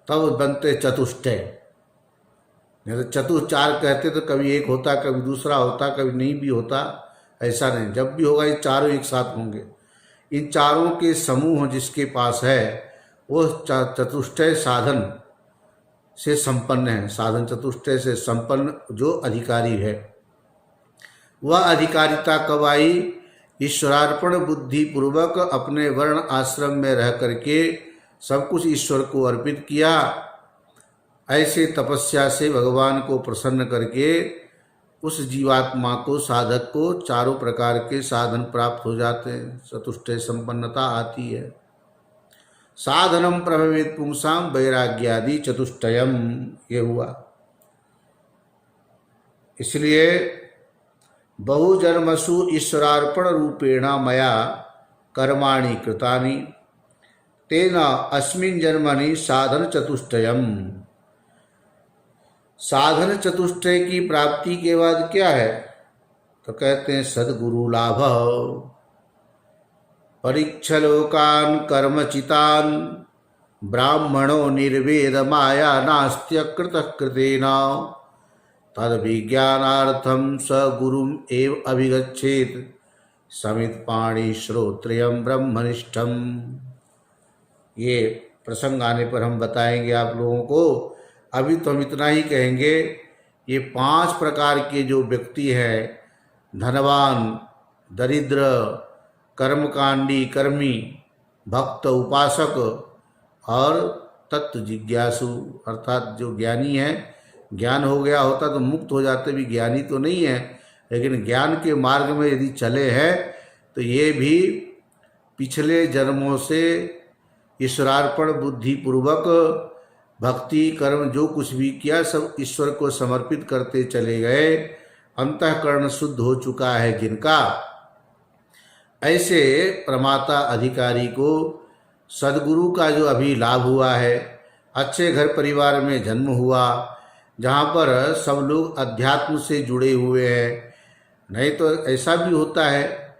तब बनते चतुष्टय। नहीं तो चतुर 4 कहते तो कभी एक होता, कभी दूसरा होता, कभी नहीं भी होता, ऐसा नहीं। जब भी होगा ये चारों एक साथ होंगे। इन चारों के समूह जिसके पास है वो चतुष्टय साधन से संपन्न है। साधन चतुष्टय से संपन्न जो अधिकारी है, वह अधिकारिता कब आई? ईश्वरार्पण बुद्धि पूर्वक अपने वर्ण आश्रम में रह करके सब कुछ ईश्वर को अर्पित किया। ऐसे तपस्या से भगवान को प्रसन्न करके उस जीवात्मा को, साधक को, चारों प्रकार के साधन प्राप्त हो जाते हैं, चतुष्टय संपन्नता आती है। साधनम प्रभवेत पुंसाम वैराग्यादि चतुष्टयम, ये हुआ। इसलिए बहुजन्मसु ईश्वरार्पण रूपेण मया कर्माणि कृतानि तेन अस्मिन् जन्मनि साधन चतुष्टयम। साधन चतुष्टय की प्राप्ति के बाद क्या है? तो कहते हैं सद्गुरु लाभ, परीक्षलोकान् कर्मचितान् ब्राह्मणो निर्वेद माया नास्त्य कृतः कृतेन तद विज्ञानार्थम स गुरुम एव अभिगच्छेत समित पाणि श्रोत्रियम ब्रह्मनिष्ठम। ये प्रसंग आने पर हम बताएंगे आप लोगों को। अभी तो हम इतना ही कहेंगे, ये 5 प्रकार के जो व्यक्ति हैं, धनवान, दरिद्र, कर्मकांडी, कर्मी, भक्त, उपासक और तत्व जिज्ञासु, अर्थात जो ज्ञानी है, ज्ञान हो गया होता तो मुक्त हो जाते, भी ज्ञानी तो नहीं है, लेकिन ज्ञान के मार्ग में यदि चले हैं तो ये भी पिछले जन्मों से ईश्वरार्पण बुद्धि पूर्वक भक्ति कर्म जो कुछ भी किया सब ईश्वर को समर्पित करते चले गए, अंतःकरण शुद्ध हो चुका है जिनका, ऐसे प्रमाता अधिकारी को सद्गुरु का जो अभी लाभ हुआ है, अच्छे घर परिवार में जन्म हुआ जहाँ पर सब लोग अध्यात्म से जुड़े हुए हैं। नहीं तो ऐसा भी होता है,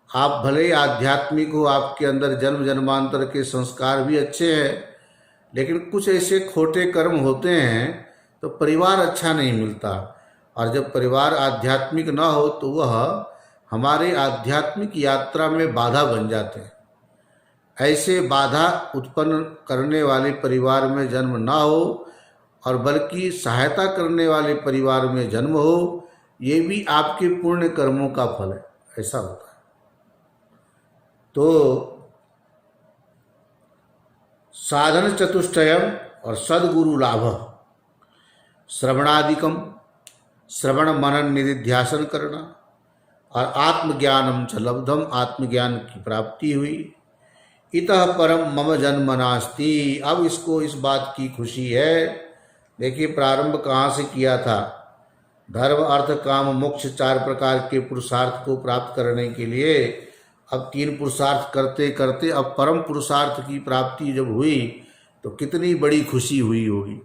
आप भले ही आध्यात्मिक हो, आपके अंदर जन्म जन्मांतर के संस्कार भी अच्छे हैं, लेकिन कुछ ऐसे खोटे कर्म होते हैं तो परिवार अच्छा नहीं मिलता। और जब परिवार आध्यात्मिक ना हो तो वह हमारे आध्यात्मिक यात्रा में बाधा बन जाते हैं। ऐसे बाधा उत्पन्न करने वाले परिवार में जन्म ना हो और बल्कि सहायता करने वाले परिवार में जन्म हो, ये भी आपके पुण्य कर्मों का फल है, ऐसा होता है। तो साधन चतुष्टयम और सद्गुरु लाभ, श्रवणादिकम, श्रवण मनन निधिध्यासन करना, और आत्मज्ञानम च लब्धम, आत्मज्ञान की प्राप्ति हुई। इतः परम मम जन्म नास्ति, अब इसको इस बात की खुशी है। देखिए प्रारंभ कहाँ से किया था, धर्म अर्थ काम मोक्ष 4 प्रकार के पुरुषार्थ को प्राप्त करने के लिए अब 3 पुरुषार्थ करते करते अब परम पुरुषार्थ की प्राप्ति जब हुई तो कितनी बड़ी खुशी हुई होगी।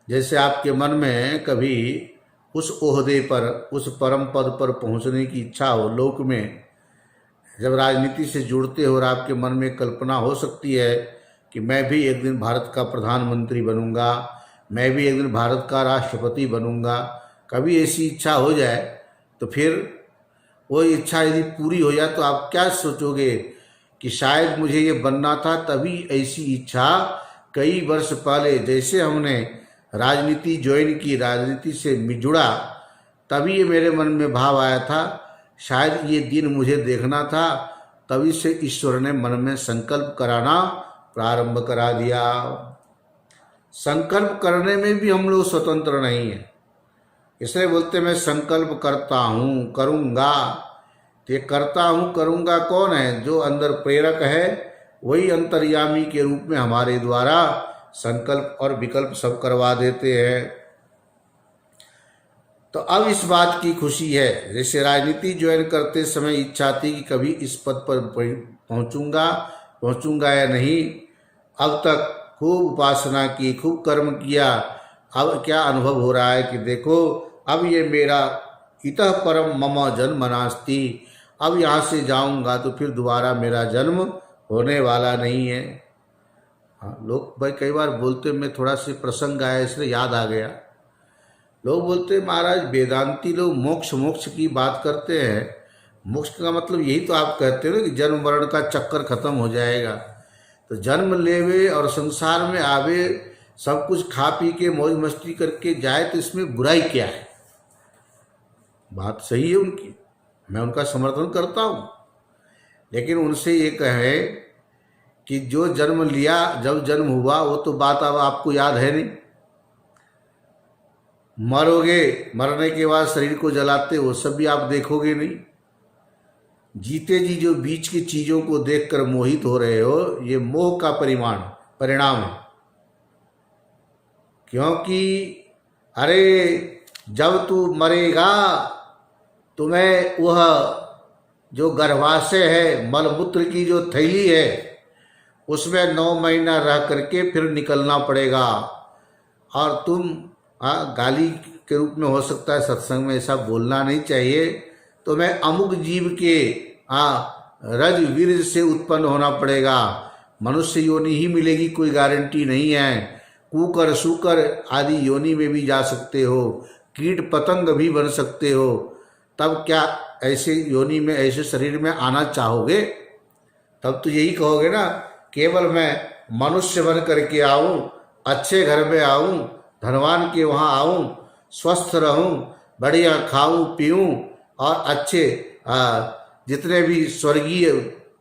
जैसे आपके मन में कभी उस ओहदे पर, उस परम पद पर पहुंचने की इच्छा हो, लोक में जब राजनीति से जुड़ते हो और आपके मन में कल्पना हो सकती है कि मैं भी एक दिन भारत का प्रधानमंत्री बनूंगा, मैं भी एक दिन भारत का राष्ट्रपति बनूंगा, कभी ऐसी इच्छा हो जाए तो फिर वो इच्छा यदि पूरी हो जाए तो आप क्या सोचोगे कि शायद मुझे ये बनना था, तभी ऐसी इच्छा कई वर्ष पहले जैसे हमने राजनीति ज्वाइन की, राजनीति से जुड़ा, तभी ये मेरे मन में भाव आया था शायद ये दिन मुझे देखना था, तभी से ईश्वर ने मन में संकल्प कराना प्रारंभ करा दिया। संकल्प करने में भी हम लोग स्वतंत्र नहीं हैं, इसलिए बोलते मैं संकल्प करता हूँ करूँगा। तो ये करता हूँ करूँगा कौन है? जो अंदर प्रेरक है, वही अंतर्यामी के रूप में हमारे द्वारा संकल्प और विकल्प सब करवा देते हैं। तो अब इस बात की खुशी है, जैसे राजनीति ज्वाइन करते समय इच्छा थी कि कभी इस पद पर पहुंचूंगा या नहीं। अब तक खूब उपासना की, खूब कर्म किया, अब क्या अनुभव हो रहा है कि देखो अब ये मेरा इतः परम मम जन्म नास्ति, अब यहाँ से जाऊंगा तो फिर दोबारा मेरा जन्म होने वाला नहीं है। हाँ, लोग भाई कई बार बोलते, मैं थोड़ा सी प्रसंग आया इसलिए याद आ गया। लोग बोलते महाराज वेदांती लोग मोक्ष मोक्ष की बात करते हैं, मोक्ष का मतलब यही तो आप कहते हो ना कि जन्म मरण का चक्कर खत्म हो जाएगा। तो जन्म लेवे और संसार में आवे, सब कुछ खा पी के मौज मस्ती करके जाए, तो इसमें बुराई क्या है? बात सही है उनकी, मैं उनका समर्थन करता हूँ, लेकिन उनसे ये कहे कि जो जन्म लिया, जब जन्म हुआ वो तो बात अब आपको याद है नहीं। मरोगे, मरने के बाद शरीर को जलाते वो सब भी आप देखोगे नहीं। जीते जी जो बीच की चीज़ों को देखकर मोहित हो रहे हो, ये मोह का परिणाम है। क्योंकि अरे जब तू मरेगा तुम्हें वह जो गर्भाशय है, मलमूत्र की जो थैली है, उसमें 9 महीना रह करके फिर निकलना पड़ेगा। और तुम गाली के रूप में हो सकता है, सत्संग में ऐसा बोलना नहीं चाहिए, तो मैं अमुक जीव के रज वीर्य से उत्पन्न होना पड़ेगा। मनुष्य योनि ही मिलेगी, कोई गारंटी नहीं है। कुकर शुकर आदि योनि में भी जा सकते हो, कीट पतंग भी बन सकते हो। तब क्या ऐसे योनि में, ऐसे शरीर में आना चाहोगे? तब तो यही कहोगे ना, केवल मैं मनुष्य बन करके आऊँ, अच्छे घर में आऊँ, धनवान के वहाँ आऊँ, स्वस्थ रहूँ, बढ़िया खाऊँ पीऊँ, और अच्छे जितने भी स्वर्गीय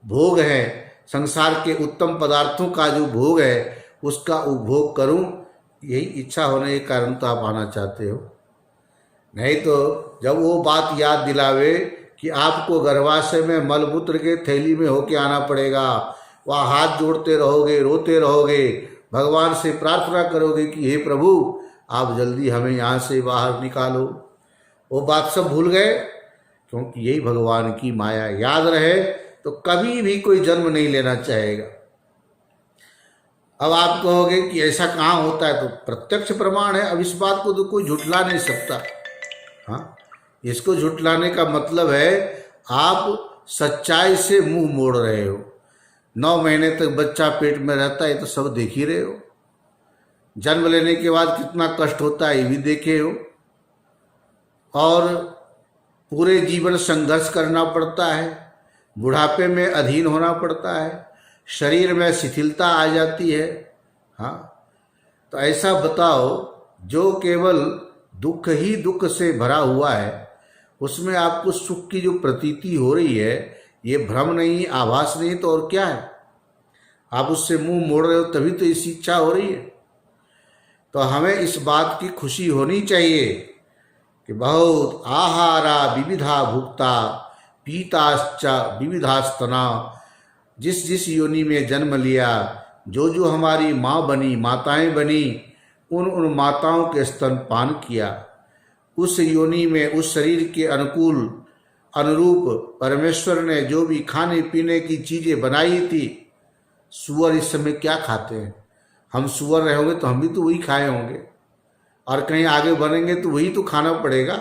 भोग हैं, संसार के उत्तम पदार्थों का जो भोग है उसका उपभोग करूं। यही इच्छा होने के कारण तो आप आना चाहते हो। नहीं तो जब वो बात याद दिलावे कि आपको गर्भाशय में मलमूत्र के थैली में होके आना पड़ेगा, वहाँ हाथ जोड़ते रहोगे, रोते रहोगे, भगवान से प्रार्थना करोगे कि हे प्रभु आप जल्दी हमें यहाँ से बाहर निकालो, वो बात सब भूल गए, क्योंकि यही भगवान की माया। याद रहे तो कभी भी कोई जन्म नहीं लेना चाहेगा। अब आप कहोगे कि ऐसा कहाँ होता है, तो प्रत्यक्ष प्रमाण है। अब इस बात को तो कोई झुठला नहीं सकता। हाँ, इसको झुठलाने का मतलब है आप सच्चाई से मुंह मोड़ रहे हो। 9 महीने तक बच्चा पेट में रहता है, ये तो सब देख ही रहे हो। जन्म लेने के बाद कितना कष्ट होता है ये भी देखे हो। और पूरे जीवन संघर्ष करना पड़ता है, बुढ़ापे में अधीन होना पड़ता है, शरीर में शिथिलता आ जाती है। हाँ, तो ऐसा बताओ, जो केवल दुख ही दुख से भरा हुआ है, उसमें आपको सुख की जो प्रतीति हो रही है, ये भ्रम नहीं, आभास नहीं, तो और क्या है? आप उससे मुंह मोड़ रहे हो, तभी तो इसकी इच्छा हो रही है। तो हमें इस बात की खुशी होनी चाहिए कि बहुत आहारा विविधा भुक्ता पीताश्च विविधास्तना, जिस जिस योनि में जन्म लिया, जो जो हमारी माँ बनी, माताएं बनी, उन माताओं के स्तन पान किया। उस योनि में, उस शरीर के अनुरूप परमेश्वर ने जो भी खाने पीने की चीज़ें बनाई थी। सूअर इस समय क्या खाते हैं? हम सूअर रहे होंगे तो हम भी तो वही खाए होंगे, और कहीं आगे बढ़ेंगे तो वही तो खाना पड़ेगा।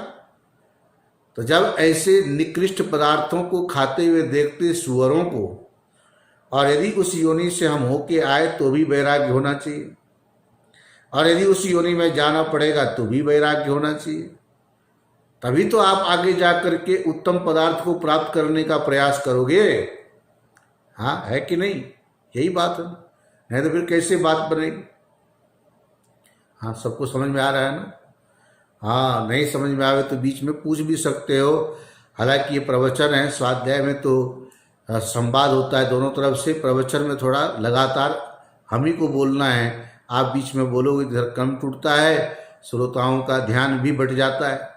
तो जब ऐसे निकृष्ट पदार्थों को खाते हुए देखते सूअरों को, और यदि उस योनि से हम होके आए तो भी वैराग्य होना चाहिए, और यदि उस योनि में जाना पड़ेगा तो भी वैराग्य होना चाहिए। तभी तो आप आगे जाकर के उत्तम पदार्थ को प्राप्त करने का प्रयास करोगे। हाँ, है कि नहीं? यही बात है, नहीं तो फिर कैसे बात बनेगी? हाँ, सबको समझ में आ रहा है ना? हाँ, नहीं समझ में आवे तो बीच में पूछ भी सकते हो। हालांकि ये प्रवचन है, स्वाध्याय में तो संवाद होता है दोनों तरफ से। प्रवचन में थोड़ा लगातार हम ही को बोलना है, आप बीच में बोलोगे इधर कम टूटता है, श्रोताओं का ध्यान भी बट जाता है।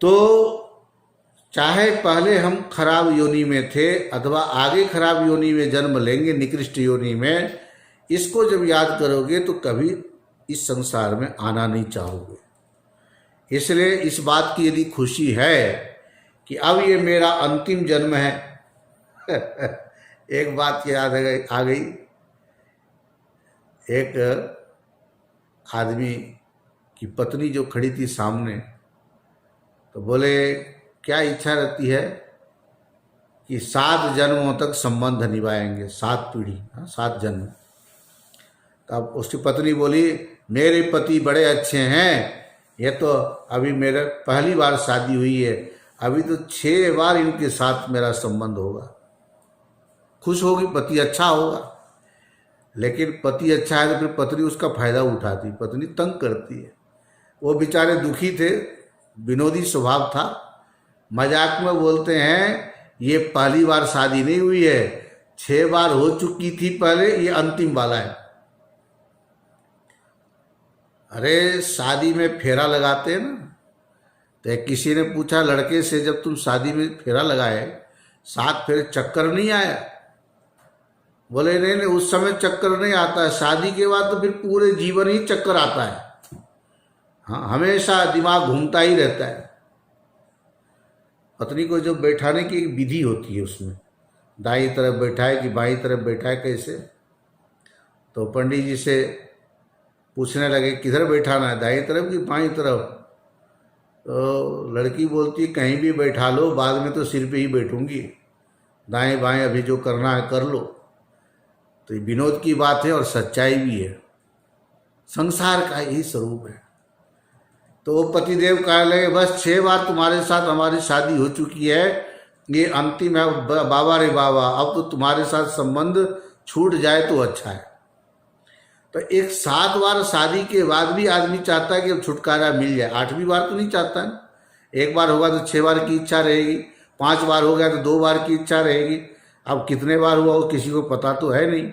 तो चाहे पहले हम खराब योनि में थे अथवा आगे खराब योनि में जन्म लेंगे, निकृष्ट योनि में, इसको जब याद करोगे तो कभी इस संसार में आना नहीं चाहोगे। इसलिए इस बात की यदि खुशी है कि अब ये मेरा अंतिम जन्म है एक बात याद आ गई। एक आदमी की पत्नी जो खड़ी थी सामने, तो बोले क्या इच्छा रहती है कि 7 जन्मों तक संबंध निभाएंगे, 7 पीढ़ी, 7 जन्म। तब उसकी पत्नी बोली मेरे पति बड़े अच्छे हैं, ये तो अभी मेरे पहली बार शादी हुई है, अभी तो 6 बार इनके साथ मेरा संबंध होगा। खुश होगी, पति अच्छा होगा। लेकिन पति अच्छा है तो फिर पत्नी उसका फायदा उठाती, पत्नी तंग करती है। वो बेचारे दुखी थे, विनोदी स्वभाव था, मजाक में बोलते हैं ये पहली बार शादी नहीं हुई है, 6 बार हो चुकी थी पहले, ये अंतिम वाला है। अरे शादी में फेरा लगाते हैं ना, तो किसी ने पूछा लड़के से, जब तुम शादी में फेरा लगाए 7 फेरे चक्कर नहीं आया? बोले नहीं, उस समय चक्कर नहीं आता है, शादी के बाद तो फिर पूरे जीवन ही चक्कर आता है। हाँ, हमेशा दिमाग घूमता ही रहता है। पत्नी को जो बैठाने की एक विधि होती है, उसमें दाईं तरफ बैठाए कि बाईं तरफ बैठाए, कैसे? तो पंडित जी से पूछने लगे किधर बैठाना है, दाईं तरफ कि बाईं तरफ? तो लड़की बोलती कहीं भी बैठा लो, बाद में तो सिर पे ही बैठूंगी, दाएं बाएं अभी जो करना है कर लो। तो ये विनोद की बात है और सच्चाई भी है, संसार का यही स्वरूप है। तो वो पतिदेव कहने लगे बस 6 बार तुम्हारे साथ हमारी शादी हो चुकी है, ये अंतिम है बाबा रे बाबा, अब तो तुम्हारे साथ संबंध छूट जाए तो अच्छा है। तो एक 7 बार शादी के बाद भी आदमी चाहता है कि अब छुटकारा मिल जाए, 8वीं बार तो नहीं चाहता है। 1 बार होगा तो 6 बार की इच्छा रहेगी, 5 बार हो गया तो 2 बार की इच्छा रहेगी। अब कितने बार हुआ वो किसी को पता तो है नहीं।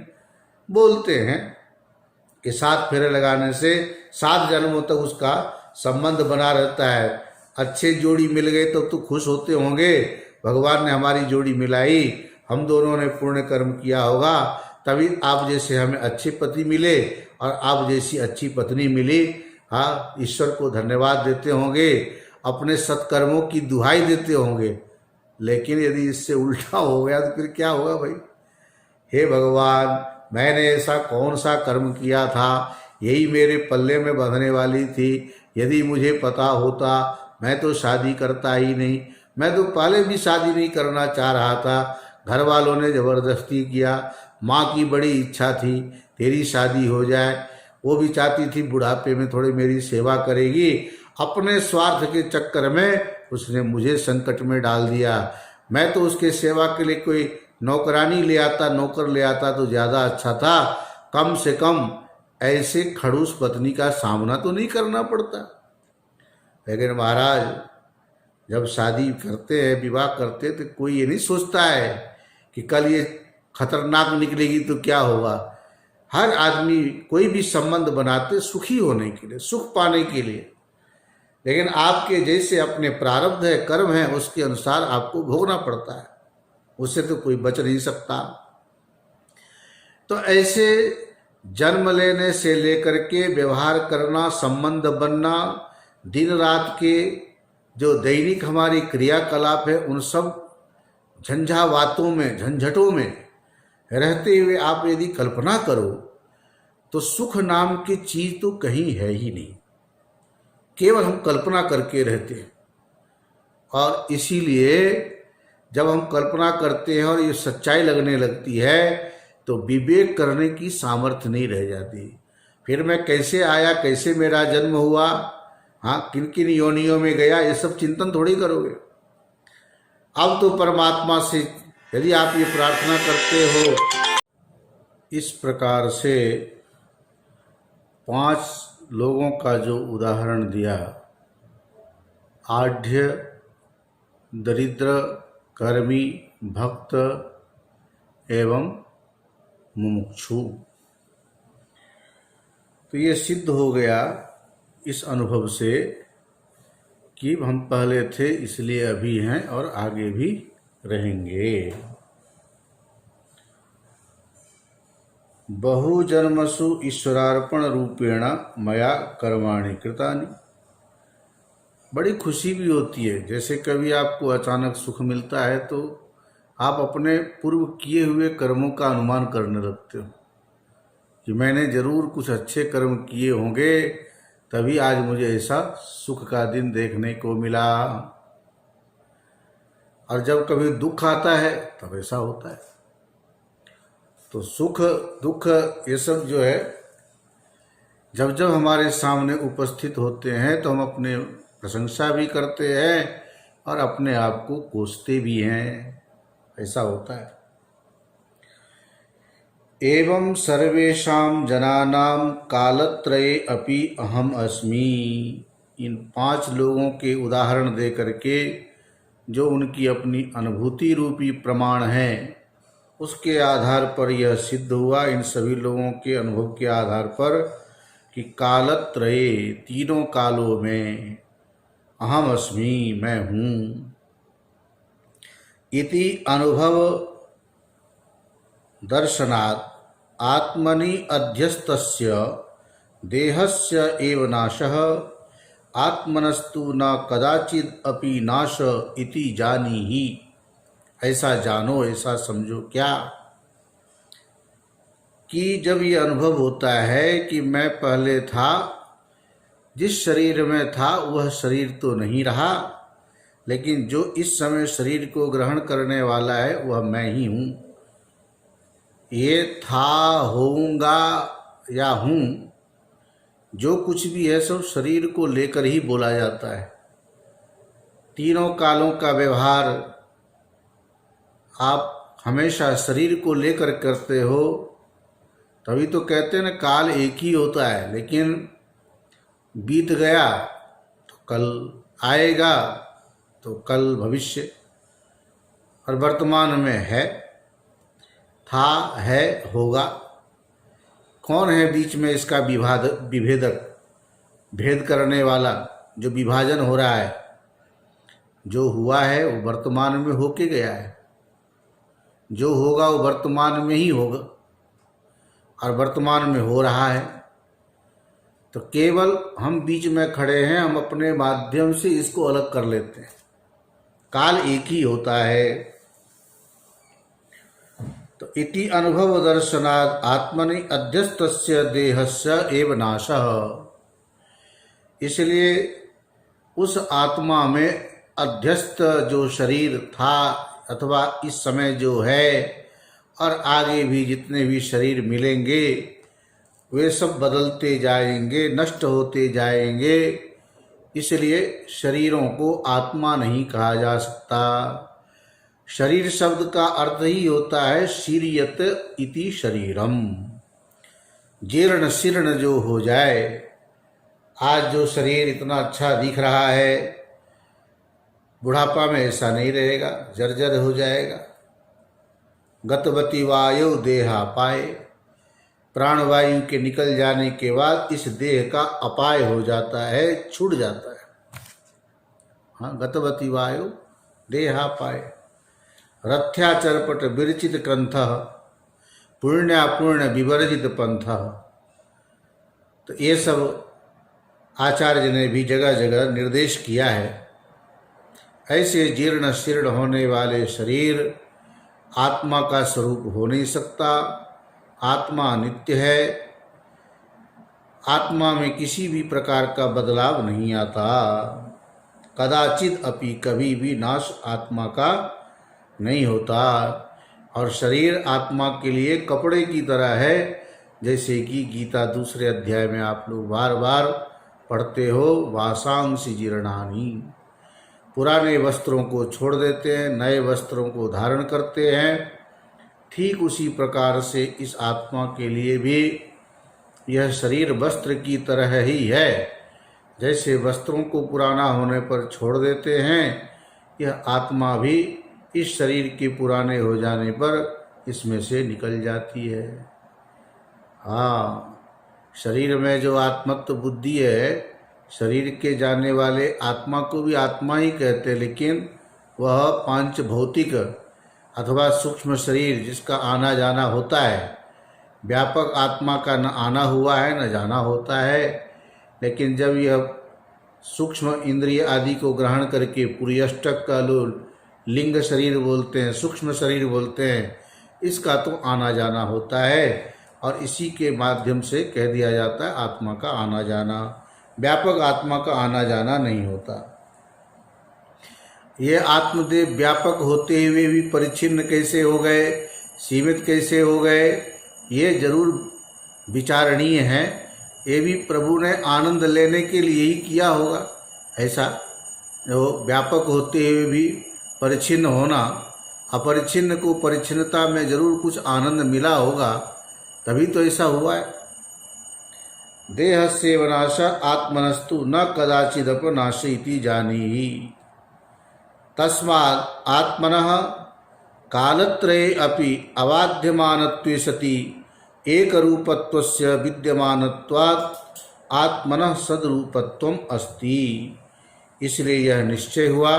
बोलते हैं कि 7 फेरे लगाने से 7 जन्मों तक उसका संबंध बना रहता है। अच्छे जोड़ी मिल गए तो खुश होते होंगे, भगवान ने हमारी जोड़ी मिलाई, हम दोनों ने पुण्य कर्म किया होगा तभी आप जैसे हमें अच्छे पति मिले और आप जैसी अच्छी पत्नी मिली। हाँ, ईश्वर को धन्यवाद देते होंगे, अपने सत्कर्मों की दुहाई देते होंगे। लेकिन यदि इससे उल्टा हो गया तो फिर क्या होगा भाई? हे भगवान, मैंने ऐसा कौन सा कर्म किया था, यही मेरे पल्ले में बंधने वाली थी। यदि मुझे पता होता, मैं तो शादी करता ही नहीं। मैं तो पहले भी शादी नहीं करना चाह रहा था, घर वालों ने ज़बरदस्ती किया। माँ की बड़ी इच्छा थी तेरी शादी हो जाए, वो भी चाहती थी बुढ़ापे में थोड़ी मेरी सेवा करेगी। अपने स्वार्थ के चक्कर में उसने मुझे संकट में डाल दिया। मैं तो उसके सेवा के लिए कोई नौकरानी ले आता, नौकर ले आता तो ज़्यादा अच्छा था। कम से कम ऐसे खड़ूस पत्नी का सामना तो नहीं करना पड़ता। लेकिन महाराज, जब शादी करते हैं, विवाह करते हैं, तो कोई ये नहीं सोचता है कि कल ये खतरनाक निकलेगी तो क्या होगा। हर आदमी कोई भी संबंध बनाते सुखी होने के लिए, सुख पाने के लिए। लेकिन आपके जैसे अपने प्रारब्ध है, कर्म है, उसके अनुसार आपको भोगना पड़ता है, उससे तो कोई बच नहीं सकता। तो ऐसे जन्म लेने से लेकर के व्यवहार करना, संबंध बनना, दिन रात के जो दैनिक हमारी क्रियाकलाप है, उन सब झंझावातों में, झंझटों में रहते हुए आप यदि कल्पना करो तो सुख नाम की चीज तो कहीं है ही नहीं। केवल हम कल्पना करके रहते हैं। और इसीलिए जब हम कल्पना करते हैं और ये सच्चाई लगने लगती है तो विवेक करने की सामर्थ्य नहीं रह जाती। फिर मैं कैसे आया, कैसे मेरा जन्म हुआ, हाँ, किन किन योनियों में गया, ये सब चिंतन थोड़ी करोगे। अब तो परमात्मा से यदि आप ये प्रार्थना करते हो, इस प्रकार से 5 लोगों का जो उदाहरण दिया, आढ़्य, दरिद्र, कर्मी, भक्त एवं मुमुक्षु, तो ये सिद्ध हो गया इस अनुभव से कि हम पहले थे इसलिए अभी हैं और आगे भी रहेंगे। बहुजन्मसु ईश्वरार्पण रूपेण मया कर्माणि कृतानि। बड़ी खुशी भी होती है, जैसे कभी आपको अचानक सुख मिलता है तो आप अपने पूर्व किए हुए कर्मों का अनुमान करने लगते हो कि मैंने जरूर कुछ अच्छे कर्म किए होंगे, तभी आज मुझे ऐसा सुख का दिन देखने को मिला। और जब कभी दुख आता है तब ऐसा होता है। तो सुख दुख ये सब जो है, जब जब हमारे सामने उपस्थित होते हैं तो हम अपने प्रशंसा भी करते हैं और अपने आप को कोसते भी हैं। ऐसा होता है। एवं सर्वेषां जनानां कालत्रये अपि अहम अस्मि। इन 5 लोगों के उदाहरण दे करके जो उनकी अपनी अनुभूति रूपी प्रमाण है, उसके आधार पर यह सिद्ध हुआ, इन सभी लोगों के अनुभव के आधार पर, कि कालत्रये, तीनों कालों में, अहम अस्मि, मैं हूँ। इति अनुभव दर्शनात् आत्मनि अध्यस्तस्य देहस्य एव नाशः आत्मनस्तु न कदाचिद अपि नाश इति जानीहि। ऐसा जानो, ऐसा समझो क्या, कि जब ये अनुभव होता है कि मैं पहले था, जिस शरीर में था वह शरीर तो नहीं रहा, लेकिन जो इस समय शरीर को ग्रहण करने वाला है वह मैं ही हूँ। ये था, होऊंगा या हूँ, जो कुछ भी है सब शरीर को लेकर ही बोला जाता है। तीनों कालों का व्यवहार आप हमेशा शरीर को लेकर करते हो, तभी तो कहते हैं ना, काल एक ही होता है, लेकिन बीत गया तो कल आएगा, तो कल भविष्य, और वर्तमान में है, था, है, होगा। कौन है बीच में इसका विभेदक, भेद करने वाला, जो विभाजन हो रहा है? जो हुआ है वो वर्तमान में होके गया है, जो होगा वो वर्तमान में ही होगा। और वर्तमान में हो रहा है। तो केवल हम बीच में खड़े हैं, हम अपने माध्यम से इसको अलग कर लेते हैं। काल एक ही होता है। तो इति अनुभव दर्शनात् आत्मनि अध्यस्तस्य देहस्य एव नाशः। इसलिए उस आत्मा में अध्यस्त जो शरीर था अथवा इस समय जो है और आगे भी जितने भी शरीर मिलेंगे वे सब बदलते जाएंगे, नष्ट होते जाएंगे। इसलिए शरीरों को आत्मा नहीं कहा जा सकता। शरीर शब्द का अर्थ ही होता है शीर्यत इति शरीरम। जीर्ण शीर्ण जो हो जाए। आज जो शरीर इतना अच्छा दिख रहा है, बुढ़ापा में ऐसा नहीं रहेगा, जर्जर हो जाएगा। गतवती वायु देहा पाए। प्राणवायु के निकल जाने के बाद इस देह का अपाय हो जाता है, छूट जाता है। हाँ, गतवती वायु देहा पाए। रथ्याचरपट विरचित ग्रंथ पुण्यापूर्ण विवर्जित पंथ। तो ये सब आचार्य ने भी जगह जगह निर्देश किया है। ऐसे जीर्ण शीर्ण होने वाले शरीर आत्मा का स्वरूप हो नहीं सकता। आत्मा नित्य है। आत्मा में किसी भी प्रकार का बदलाव नहीं आता। कदाचित अपि कभी भी नाश आत्मा का नहीं होता। और शरीर आत्मा के लिए कपड़े की तरह है, जैसे कि गीता दूसरे अध्याय में आप लोग बार बार पढ़ते हो, वासांसि जीर्णानि। पुराने वस्त्रों को छोड़ देते हैं, नए वस्त्रों को धारण करते हैं। ठीक उसी प्रकार से इस आत्मा के लिए भी यह शरीर वस्त्र की तरह ही है। जैसे वस्त्रों को पुराना होने पर छोड़ देते हैं, यह आत्मा भी इस शरीर के पुराने हो जाने पर इसमें से निकल जाती है। हाँ, शरीर में जो आत्मत्व बुद्धि है, शरीर के जाने वाले आत्मा को भी आत्मा ही कहते हैं, लेकिन वह पांच भौतिक अथवा सूक्ष्म शरीर जिसका आना जाना होता है। व्यापक आत्मा का न आना हुआ है न जाना होता है। लेकिन जब यह सूक्ष्म इंद्रिय आदि को ग्रहण करके पूरी अष्टक का लिंग शरीर बोलते हैं, सूक्ष्म शरीर बोलते हैं, इसका तो आना जाना होता है। और इसी के माध्यम से कह दिया जाता है आत्मा का आना जाना। व्यापक आत्मा का आना जाना नहीं होता। ये आत्मदेव व्यापक होते हुए भी परिच्छिन्न कैसे हो गए, सीमित कैसे हो गए, ये जरूर विचारणीय है। ये भी प्रभु ने आनंद लेने के लिए ही किया होगा। ऐसा जो व्यापक होते हुए भी परिच्छिन्न होना, अपरिच्छिन्न को परिच्छिन्नता में जरूर कुछ आनंद मिला होगा, तभी तो ऐसा हुआ है। देहस्य वनाश आत्मनस्तु न कदाचिदप नाशयति जानीहि। तस्मात् आत्मनः कालत्रये अपि अबाध्यमानत्वे सति एकरूपत्वस्य विद्यमानत्वात् आत्मनः सद्रूपत्वम् अस्ति। इसलिए यह निश्चय हुआ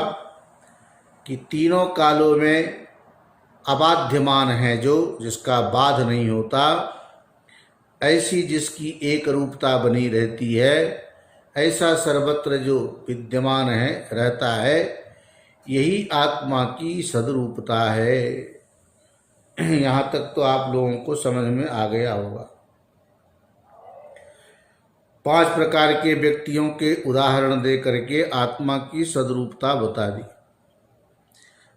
कि तीनों कालों में अबाध्यमान है, जो जिसका बाध नहीं होता, ऐसी जिसकी एक रूपता बनी रहती है, ऐसा सर्वत्र जो विद्यमान है, रहता है, यही आत्मा की सदरूपता है। यहाँ तक तो आप लोगों को समझ में आ गया होगा। 5 प्रकार के व्यक्तियों के उदाहरण दे करके आत्मा की सदरूपता बता दी।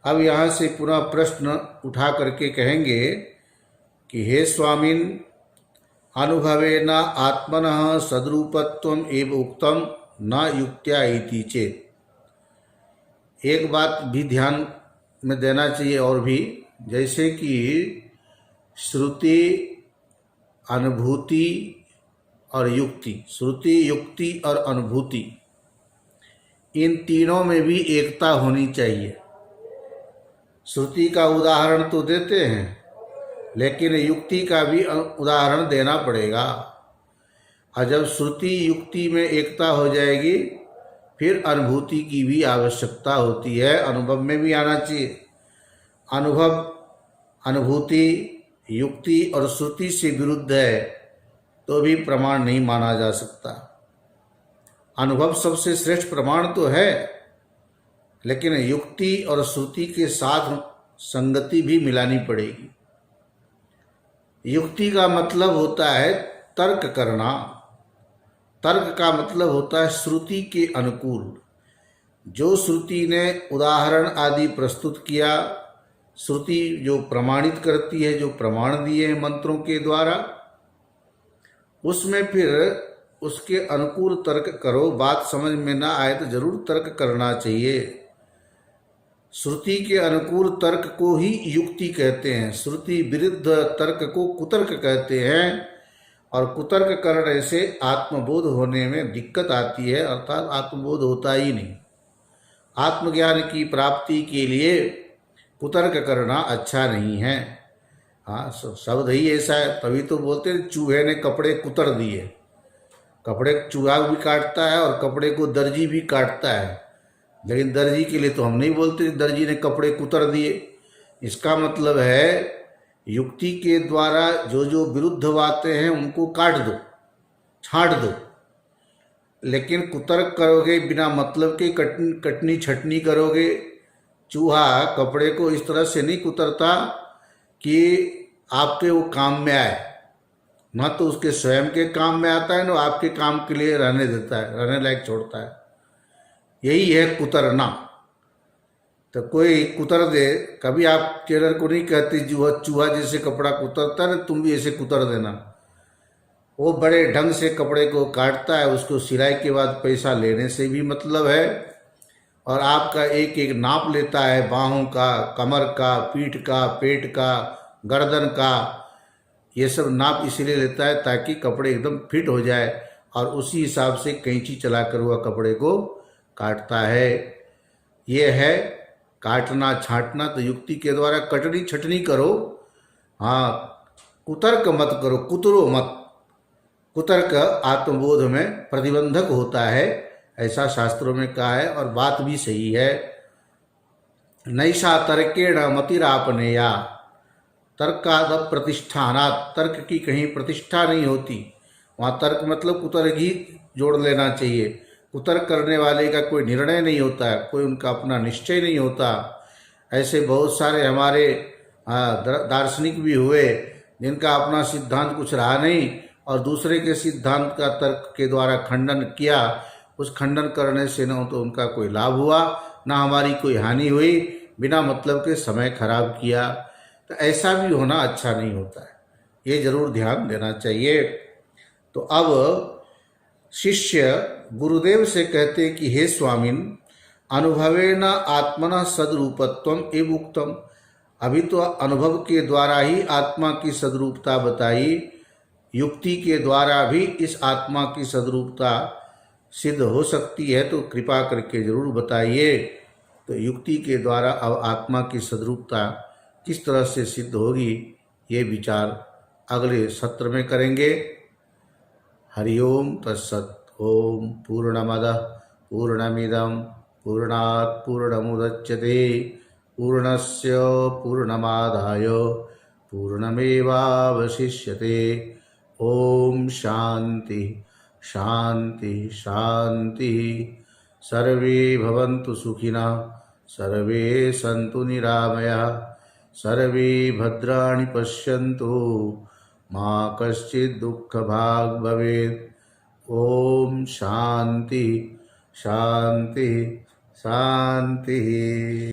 अब यहाँ से पुनः प्रश्न उठा करके कहेंगे कि हे स्वामिन, अनुभवेन आत्मनः सद्रूपत्वम् एव उक्तम न युक्त्या इति चेत्। एक बात भी ध्यान में देना चाहिए और भी, जैसे कि श्रुति, अनुभूति और युक्ति, श्रुति, युक्ति और अनुभूति, इन तीनों में भी एकता होनी चाहिए। श्रुति का उदाहरण तो देते हैं, लेकिन युक्ति का भी उदाहरण देना पड़ेगा। और जब श्रुति युक्ति में एकता हो जाएगी, फिर अनुभूति की भी आवश्यकता होती है। अनुभव में भी आना चाहिए। अनुभव, अनुभूति, युक्ति और श्रुति से विरुद्ध है तो भी प्रमाण नहीं माना जा सकता। अनुभव सबसे श्रेष्ठ प्रमाण तो है, लेकिन युक्ति और श्रुति के साथ संगति भी मिलानी पड़ेगी। युक्ति का मतलब होता है तर्क करना, तर्क का मतलब होता है श्रुति के अनुकूल। जो श्रुति ने उदाहरण आदि प्रस्तुत किया, श्रुति जो प्रमाणित करती है, जो प्रमाण दिए हैं मंत्रों के द्वारा, उसमें फिर उसके अनुकूल तर्क करो। बात समझ में ना आए तो जरूर तर्क करना चाहिए। श्रुति के अनुकूल तर्क को ही युक्ति कहते हैं, श्रुति विरुद्ध तर्क को कुतर्क कहते हैं। और कुतर्क करने से आत्मबोध होने में दिक्कत आती है, अर्थात आत्मबोध होता ही नहीं। आत्मज्ञान की प्राप्ति के लिए कुतर्क करना अच्छा नहीं है। हाँ, शब्द ही ऐसा है, तभी तो बोलते हैं चूहे ने कपड़े कुतर दिए। कपड़े चूहा भी काटता है और कपड़े को दर्जी भी काटता है, लेकिन दर्जी के लिए तो हम नहीं बोलते दर्जी ने कपड़े कुतर दिए। इसका मतलब है युक्ति के द्वारा जो जो विरुद्ध बातें हैं उनको काट दो, छांट दो। लेकिन कुतर्क करोगे, बिना मतलब के कटनी छटनी करोगे। चूहा कपड़े को इस तरह से नहीं कुतरता कि आपके वो काम में आए, ना तो उसके स्वयं के काम में आता है, ना आपके काम के लिए रहने देता है, रहने लायक छोड़ता है। यही है कुतरना। तो कोई कुतर दे, कभी आप टेलर को नहीं कहते चूहा जैसे कपड़ा कुतरता है, तुम भी ऐसे कुतर देना। वो बड़े ढंग से कपड़े को काटता है, उसको सिलाई के बाद पैसा लेने से भी मतलब है। और आपका एक एक नाप लेता है, बाहों का, कमर का, पीठ का, पेट का, गर्दन का, ये सब नाप इसलिए लेता है ताकि कपड़े एकदम फिट हो जाए, और उसी हिसाब से कैंची चलाकर वह कपड़े को काटता है। ये है काटना छांटना। तो युक्ति के द्वारा कटनी छटनी करो, हाँ, कुतर्क मत करो, कुतरो मत। कुतर्क आत्मबोध में प्रतिबंधक होता है, ऐसा शास्त्रों में कहा है, और बात भी सही है। नैषा तर्केण मतिरापनेया, तर्काद प्रतिष्ठानात्, तर्क की कहीं प्रतिष्ठा नहीं होती। वहाँ तर्क मतलब कुतर्क ही जोड़ लेना चाहिए। कुतर्क करने वाले का कोई निर्णय नहीं होता है, कोई उनका अपना निश्चय नहीं होता। ऐसे बहुत सारे हमारे दार्शनिक भी हुए जिनका अपना सिद्धांत कुछ रहा नहीं, और दूसरे के सिद्धांत का तर्क के द्वारा खंडन किया। उस खंडन करने से न तो उनका कोई लाभ हुआ, ना हमारी कोई हानि हुई, बिना मतलब के समय खराब किया। तो ऐसा भी होना अच्छा नहीं होता है, ये जरूर ध्यान देना चाहिए। तो अब शिष्य गुरुदेव से कहते कि हे स्वामिन, अनुभवेन आत्मना सदरूपत्वम एव उक्तम। अभी तो अनुभव के द्वारा ही आत्मा की सदरूपता बताई, युक्ति के द्वारा भी इस आत्मा की सदरूपता सिद्ध हो सकती है, तो कृपा करके जरूर बताइए। तो युक्ति के द्वारा अब आत्मा की सदरूपता किस तरह से सिद्ध होगी, ये विचार अगले सत्र में करेंगे। हरिओम तत्सत। ओम पूर्णमदः पूर्णमिदं पूर्णात् पूर्णमुदच्यते पूर्णस्य पूर्णमादाय पूर्णमेवावशिष्यते। ओम शांति शांति शांति। सर्वे भवन्तु सुखिनः, सर्वे सन्तु निरामयाः, सर्वे भद्राणि पश्यन्तु, मा कश्चित् दुःखभाग् भवेत्। ओम शांति शांति शांति।